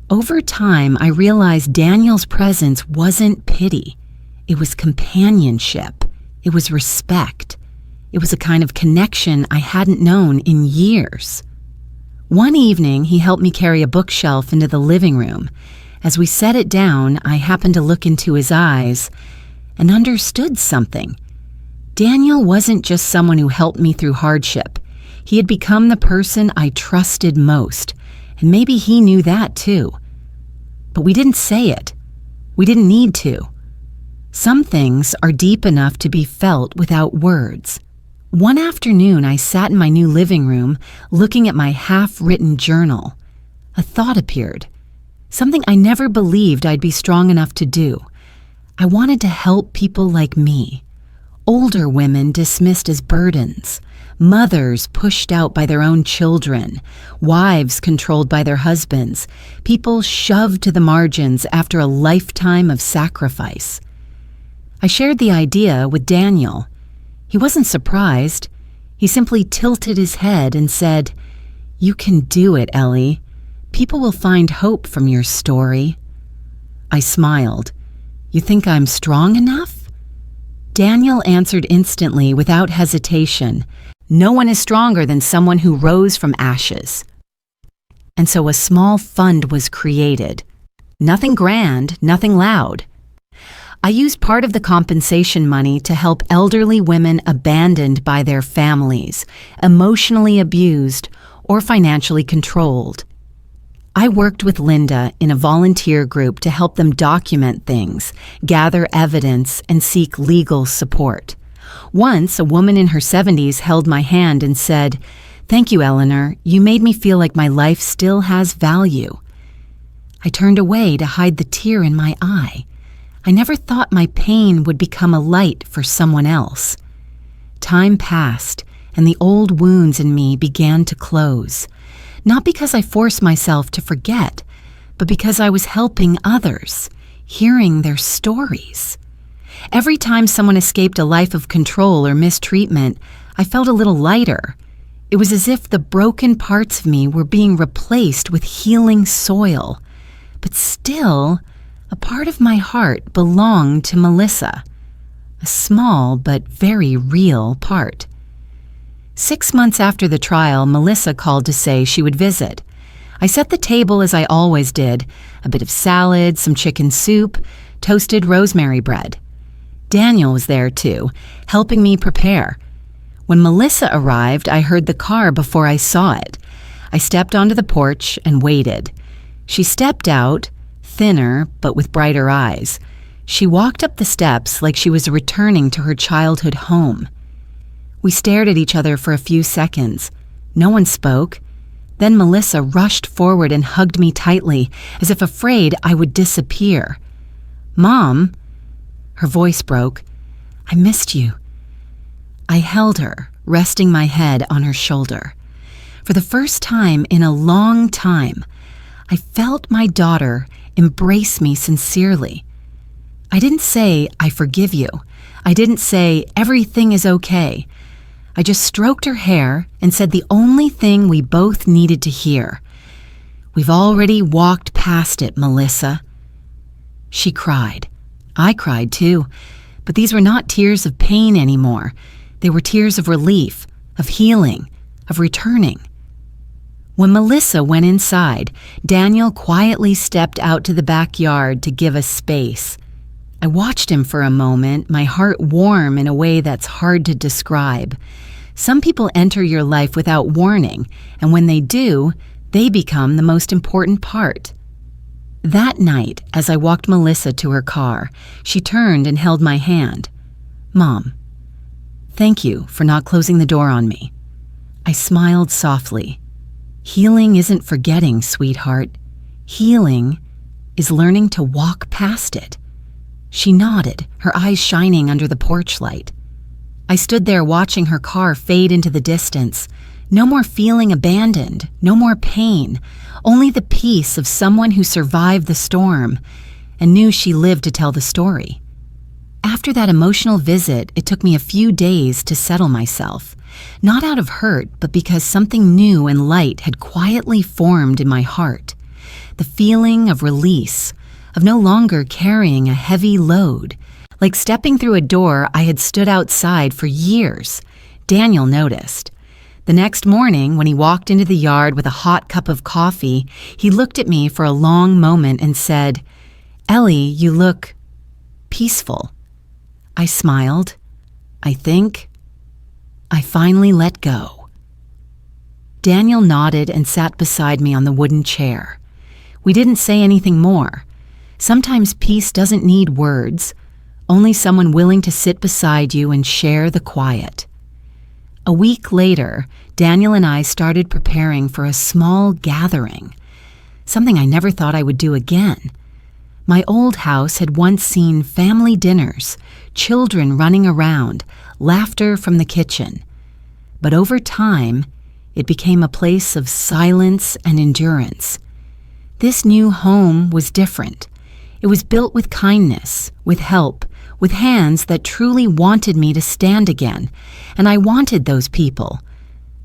Over time, I realized Daniel's presence wasn't pity. It was companionship. It was respect. It was a kind of connection I hadn't known in years. One evening, he helped me carry a bookshelf into the living room. As we set it down, I happened to look into his eyes and understood something. Daniel wasn't just someone who helped me through hardship. He had become the person I trusted most, and maybe he knew that too. But we didn't say it. We didn't need to. Some things are deep enough to be felt without words. One afternoon, I sat in my new living room looking at my half-written journal. A thought appeared, something I never believed I'd be strong enough to do. I wanted to help people like me. Older women dismissed as burdens, mothers pushed out by their own children, wives controlled by their husbands, people shoved to the margins after a lifetime of sacrifice. I shared the idea with Daniel. He wasn't surprised. He simply tilted his head and said, "You can do it, Ellie. People will find hope from your story." I smiled. "You think I'm strong enough?" Daniel answered instantly without hesitation. "No one is stronger than someone who rose from ashes." And so a small fund was created. Nothing grand, nothing loud. I used part of the compensation money to help elderly women abandoned by their families, emotionally abused, or financially controlled. I worked with Linda in a volunteer group to help them document things, gather evidence, and seek legal support. Once, a woman in her 70s held my hand and said, "Thank you, Eleanor. You made me feel like my life still has value." I turned away to hide the tear in my eye. I never thought my pain would become a light for someone else. Time passed, and the old wounds in me began to close. Not because I forced myself to forget, but because I was helping others, hearing their stories. Every time someone escaped a life of control or mistreatment, I felt a little lighter. It was as if the broken parts of me were being replaced with healing soil. But still, a part of my heart belonged to Melissa. A small but very real part. 6 months after the trial, Melissa called to say she would visit. I set the table as I always did, a bit of salad, some chicken soup, toasted rosemary bread. Daniel was there too, helping me prepare. When Melissa arrived, I heard the car before I saw it. I stepped onto the porch and waited. She stepped out, thinner but with brighter eyes. She walked up the steps like she was returning to her childhood home. We stared at each other for a few seconds. No one spoke. Then Melissa rushed forward and hugged me tightly, as if afraid I would disappear. "Mom," her voice broke, "I missed you." I held her, resting my head on her shoulder. For the first time in a long time, I felt my daughter embrace me sincerely. I didn't say, "I forgive you." I didn't say, "Everything is okay." I just stroked her hair and said the only thing we both needed to hear. "We've already walked past it, Melissa." She cried. I cried too, but these were not tears of pain anymore. They were tears of relief, of healing, of returning. When Melissa went inside, Daniel quietly stepped out to the backyard to give us space. I watched him for a moment, my heart warm in a way that's hard to describe. Some people enter your life without warning, and when they do, they become the most important part. That night, as I walked Melissa to her car, she turned and held my hand. "Mom, thank you for not closing the door on me." I smiled softly. Healing isn't forgetting, sweetheart. Healing is learning to walk past it. She nodded, her eyes shining under the porch light. I stood there watching her car fade into the distance. No more feeling abandoned, no more pain, only the peace of someone who survived the storm and knew she lived to tell the story. After that emotional visit, it took me a few days to settle myself, not out of hurt, but because something new and light had quietly formed in my heart. The feeling of release, of no longer carrying a heavy load, like stepping through a door I had stood outside for years. Daniel noticed. The next morning, when he walked into the yard with a hot cup of coffee, he looked at me for a long moment and said, "Ellie, you look peaceful." I smiled. I finally let go. Daniel nodded and sat beside me on the wooden chair. We didn't say anything more. Sometimes peace doesn't need words, only someone willing to sit beside you and share the quiet. A week later, Daniel and I started preparing for a small gathering, something I never thought I would do again. My old house had once seen family dinners, children running around, laughter from the kitchen. But over time, it became a place of silence and endurance. This new home was different. It was built with kindness, with help, with hands that truly wanted me to stand again, and I wanted those people,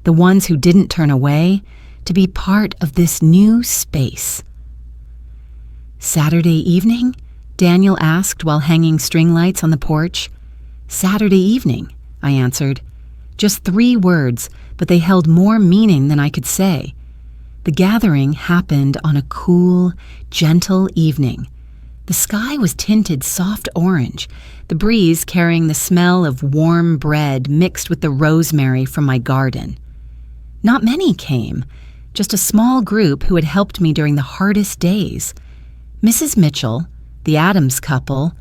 the ones who didn't turn away, to be part of this new space. "Saturday evening?" Daniel asked while hanging string lights on the porch. "Saturday evening," I answered. Just 3 words, but they held more meaning than I could say. The gathering happened on a cool, gentle evening. The sky was tinted soft orange, the breeze carrying the smell of warm bread mixed with the rosemary from my garden. Not many came, just a small group who had helped me during the hardest days. Mrs. Mitchell, the Adams couple,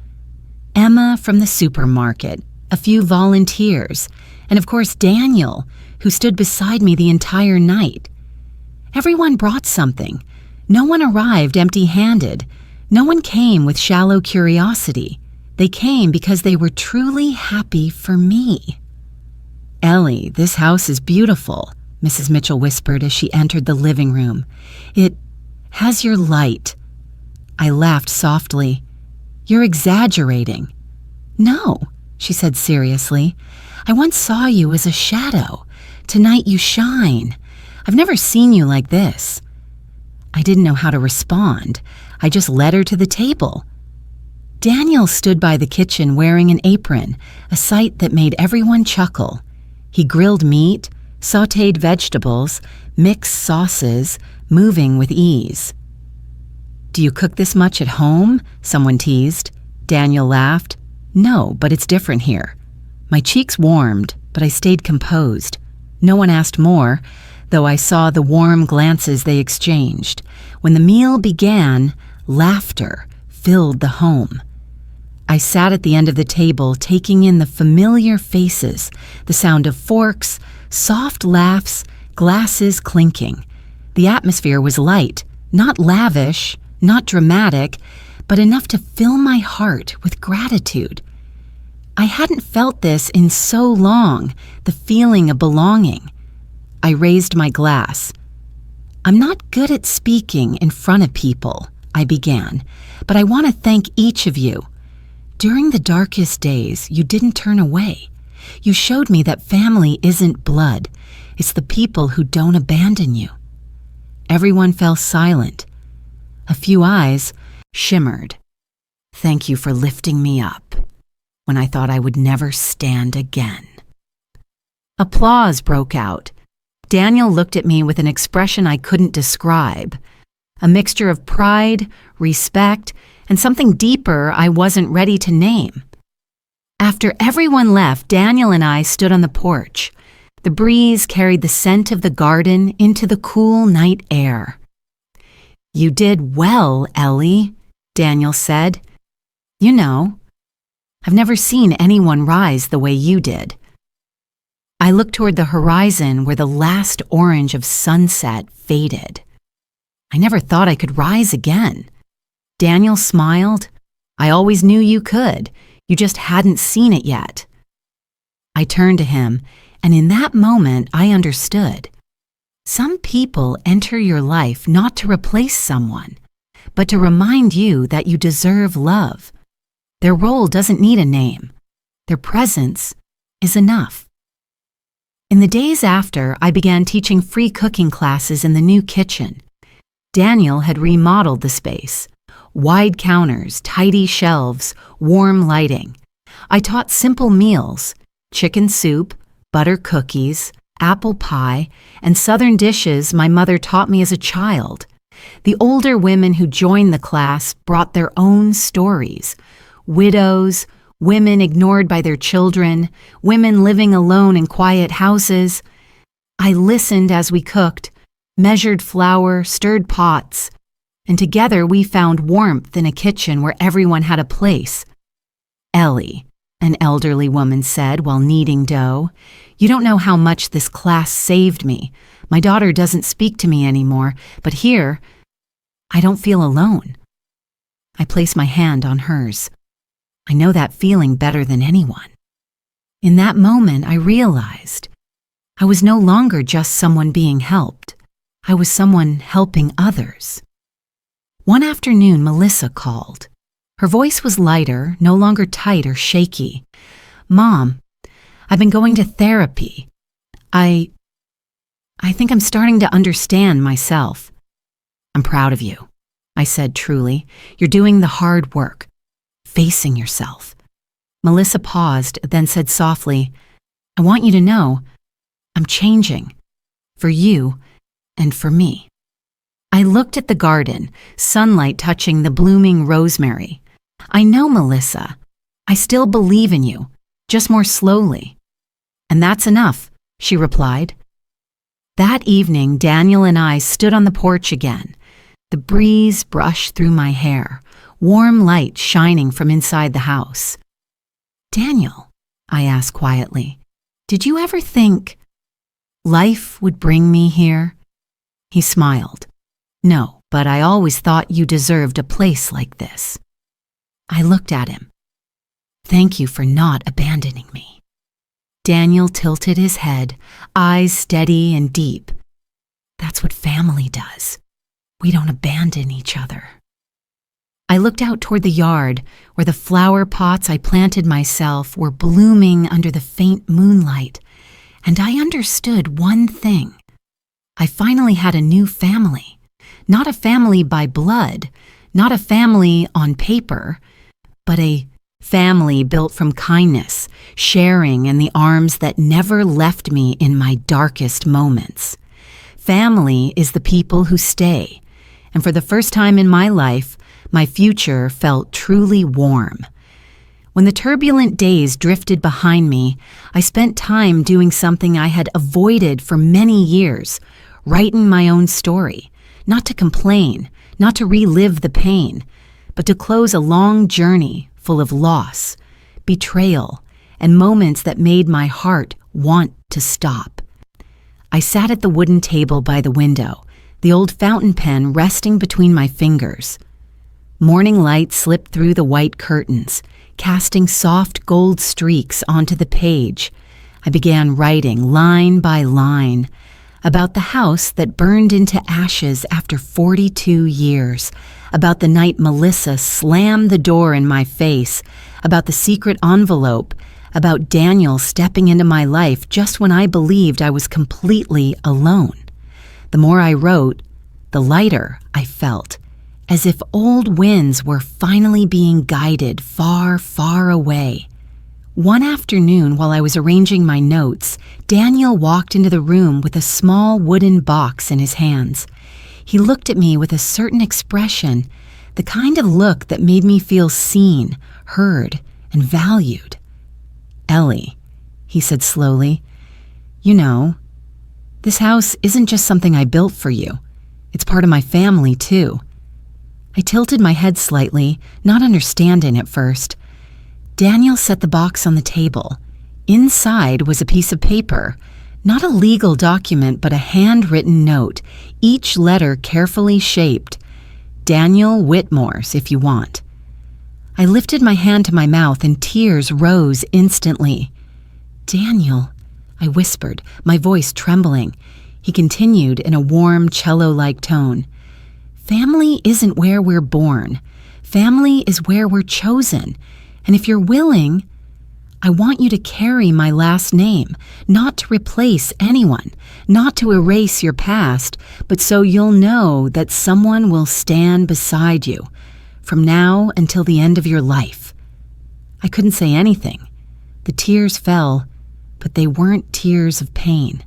Emma from the supermarket, a few volunteers, and of course Daniel, who stood beside me the entire night. Everyone brought something. No one arrived empty-handed. No one came with shallow curiosity. They came because they were truly happy for me. "Ellie, this house is beautiful," Mrs. Mitchell whispered as she entered the living room. "It has your light." I laughed softly. "You're exaggerating." "No," she said seriously. "I once saw you as a shadow. Tonight you shine. I've never seen you like this." I didn't know how to respond. I just led her to the table. Daniel stood by the kitchen wearing an apron, a sight that made everyone chuckle. He grilled meat, sautéed vegetables, mixed sauces, moving with ease. "Do you cook this much at home?" someone teased. Daniel laughed. "No, but it's different here." My cheeks warmed, but I stayed composed. No one asked more, though I saw the warm glances they exchanged. When the meal began, laughter filled the home. I sat at the end of the table, taking in the familiar faces, the sound of forks, soft laughs, glasses clinking. The atmosphere was light, not lavish, not dramatic, but enough to fill my heart with gratitude. I hadn't felt this in so long, the feeling of belonging. I raised my glass. "I'm not good at speaking in front of people," I began, "but I want to thank each of you. During the darkest days, you didn't turn away. You showed me that family isn't blood. It's the people who don't abandon you." Everyone fell silent. A few eyes shimmered. "Thank you for lifting me up when I thought I would never stand again." Applause broke out. Daniel looked at me with an expression I couldn't describe, a mixture of pride, respect, and something deeper I wasn't ready to name. After everyone left, Daniel and I stood on the porch. The breeze carried the scent of the garden into the cool night air. "You did well, Ellie," Daniel said. "You know, I've never seen anyone rise the way you did." I looked toward the horizon where the last orange of sunset faded. I never thought I could rise again. Daniel smiled. I always knew you could. You just hadn't seen it yet." I turned to him, and in that moment I understood. Some people enter your life not to replace someone, but to remind you that you deserve love. Their role doesn't need a name. Their presence is enough. In the days after, I began teaching free cooking classes in the new kitchen. Daniel had remodeled the space. Wide counters, tidy shelves, warm lighting. I taught simple meals, chicken soup, butter cookies, apple pie, and southern dishes my mother taught me as a child. The older women who joined the class brought their own stories. Widows, women ignored by their children, women living alone in quiet houses. I listened as we cooked, measured flour, stirred pots, and together we found warmth in a kitchen where everyone had a place. "Ellie," an elderly woman said while kneading dough, "you don't know how much this class saved me. My daughter doesn't speak to me anymore, but here, I don't feel alone." I placed my hand on hers. I know that feeling better than anyone. In that moment, I realized I was no longer just someone being helped. I was someone helping others. One afternoon, Melissa called. Her voice was lighter, no longer tight or shaky. "Mom, I've been going to therapy. I think I'm starting to understand myself." "I'm proud of you," I said truly. "You're doing the hard work, facing yourself." Melissa paused, then said softly, "I want you to know, I'm changing. For you and for me." I looked at the garden, sunlight touching the blooming rosemary. "I know, Melissa. I still believe in you, just more slowly." "And that's enough," she replied. That evening, Daniel and I stood on the porch again. The breeze brushed through my hair, warm light shining from inside the house. "Daniel," I asked quietly, "did you ever think life would bring me here?" He smiled. "No, but I always thought you deserved a place like this." I looked at him. "Thank you for not abandoning me." Daniel tilted his head, eyes steady and deep. "That's what family does. We don't abandon each other." I looked out toward the yard, where the flower pots I planted myself were blooming under the faint moonlight, and I understood one thing. I finally had a new family. Not a family by blood, not a family on paper, but a family built from kindness, sharing, and the arms that never left me in my darkest moments. Family is the people who stay, and for the first time in my life, my future felt truly warm. When the turbulent days drifted behind me, I spent time doing something I had avoided for many years, writing my own story. Not to complain, not to relive the pain, but to close a long journey full of loss, betrayal, and moments that made my heart want to stop. I sat at the wooden table by the window, the old fountain pen resting between my fingers. Morning light slipped through the white curtains, casting soft gold streaks onto the page. I began writing line by line, about the house that burned into ashes after 42 years, about the night Melissa slammed the door in my face, about the secret envelope, about Daniel stepping into my life just when I believed I was completely alone. The more I wrote, the lighter I felt, as if old winds were finally being guided far, far away. One afternoon, while I was arranging my notes, Daniel walked into the room with a small wooden box in his hands. He looked at me with a certain expression, the kind of look that made me feel seen, heard, and valued. "Ellie," he said slowly, "you know, this house isn't just something I built for you. It's part of my family, too." I tilted my head slightly, not understanding at first. Daniel set the box on the table. Inside was a piece of paper, not a legal document, but a handwritten note, each letter carefully shaped. "Daniel Whitmore's, if you want." I lifted my hand to my mouth and tears rose instantly. "Daniel," I whispered, my voice trembling. He continued in a warm, cello-like tone. "Family isn't where we're born. Family is where we're chosen. And if you're willing, I want you to carry my last name, not to replace anyone, not to erase your past, but so you'll know that someone will stand beside you from now until the end of your life." I couldn't say anything. The tears fell, but they weren't tears of pain.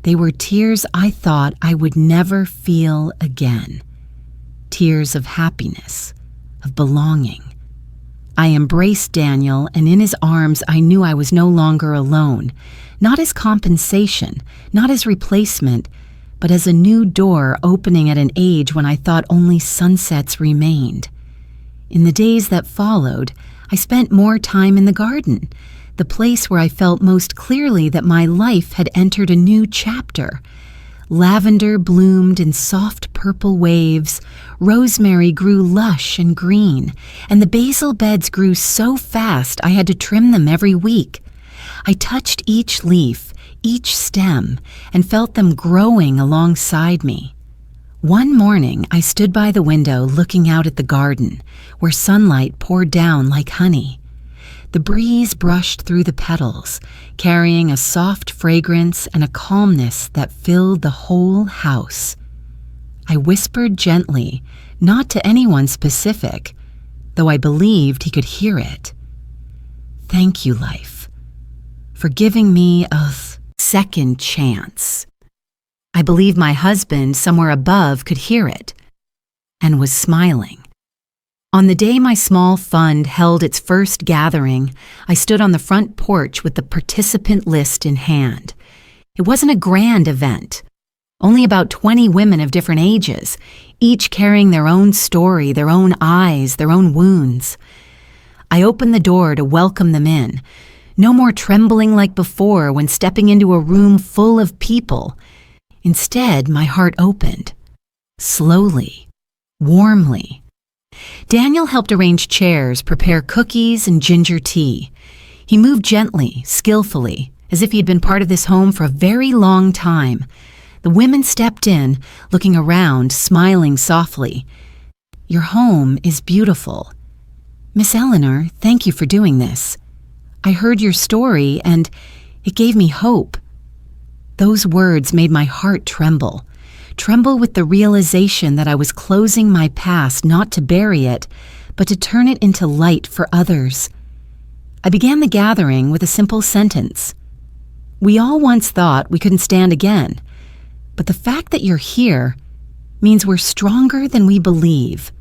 They were tears I thought I would never feel again. Tears of happiness, of belonging. I embraced Daniel, and in his arms I knew I was no longer alone, not as compensation, not as replacement, but as a new door opening at an age when I thought only sunsets remained. In the days that followed, I spent more time in the garden, the place where I felt most clearly that my life had entered a new chapter. Lavender bloomed in soft purple waves, rosemary grew lush and green, and the basil beds grew so fast I had to trim them every week. I touched each leaf, each stem, and felt them growing alongside me. One morning, I stood by the window looking out at the garden, where sunlight poured down like honey. The breeze brushed through the petals, carrying a soft fragrance and a calmness that filled the whole house. I whispered gently, not to anyone specific, though I believed he could hear it. "Thank you, life, for giving me a second chance." I believe my husband, somewhere above, could hear it, and was smiling. On the day my small fund held its first gathering, I stood on the front porch with the participant list in hand. It wasn't a grand event. Only about 20 women of different ages, each carrying their own story, their own eyes, their own wounds. I opened the door to welcome them in. No more trembling like before when stepping into a room full of people. Instead, my heart opened. Slowly, warmly. Daniel helped arrange chairs, prepare cookies and ginger tea. He moved gently, skillfully, as if he had been part of this home for a very long time. The women stepped in, looking around, smiling softly. "Your home is beautiful. Miss Eleanor, thank you for doing this. I heard your story and it gave me hope." Those words made my heart tremble with the realization that I was closing my past not to bury it, but to turn it into light for others. I began the gathering with a simple sentence. "We all once thought we couldn't stand again, but the fact that you're here means we're stronger than we believe."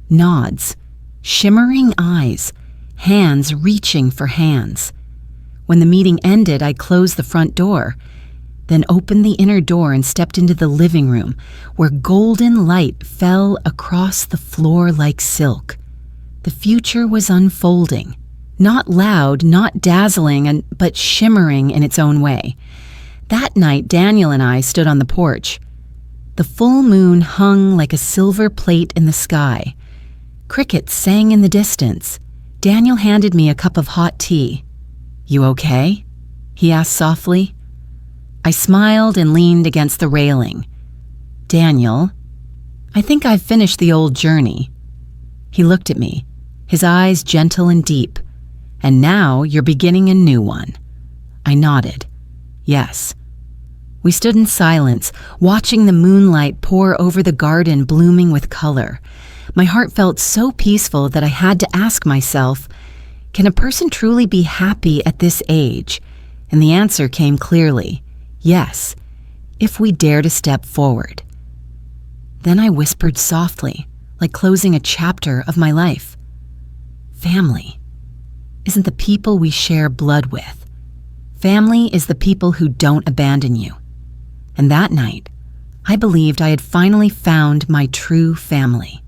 Nods, shimmering eyes, hands reaching for hands. When the meeting ended, I closed the front door, then opened the inner door and stepped into the living room, where golden light fell across the floor like silk. The future was unfolding, not loud, not dazzling, but shimmering in its own way. That night, Daniel and I stood on the porch. The full moon hung like a silver plate in the sky. Crickets sang in the distance. Daniel handed me a cup of hot tea. "You okay?" he asked softly. I smiled and leaned against the railing. "Daniel, I think I've finished the old journey." He looked at me, his eyes gentle and deep. "And now you're beginning a new one." I nodded. "Yes." We stood in silence, watching the moonlight pour over the garden blooming with color. My heart felt so peaceful that I had to ask myself, can a person truly be happy at this age? And the answer came clearly. Yes, if we dare to step forward. Then I whispered softly, like closing a chapter of my life. Family isn't the people we share blood with. Family is the people who don't abandon you. And that night, I believed I had finally found my true family.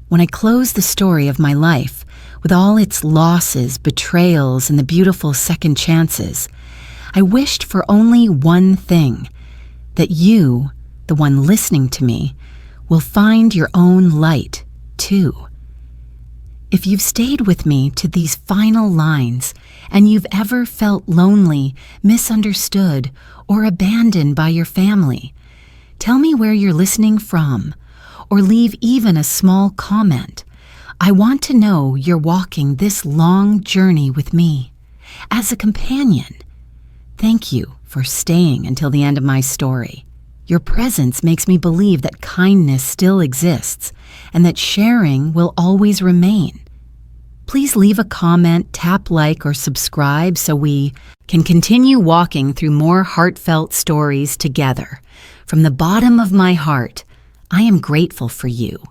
When I closed the story of my life, with all its losses, betrayals, and the beautiful second chances, I wished for only one thing, that you, the one listening to me, will find your own light, too. If you've stayed with me to these final lines and you've ever felt lonely, misunderstood, or abandoned by your family, tell me where you're listening from, or leave even a small comment. I want to know you're walking this long journey with me as a companion. Thank you for staying until the end of my story. Your presence makes me believe that kindness still exists and that sharing will always remain. Please leave a comment, tap like, or subscribe so we can continue walking through more heartfelt stories together. From the bottom of my heart, I am grateful for you.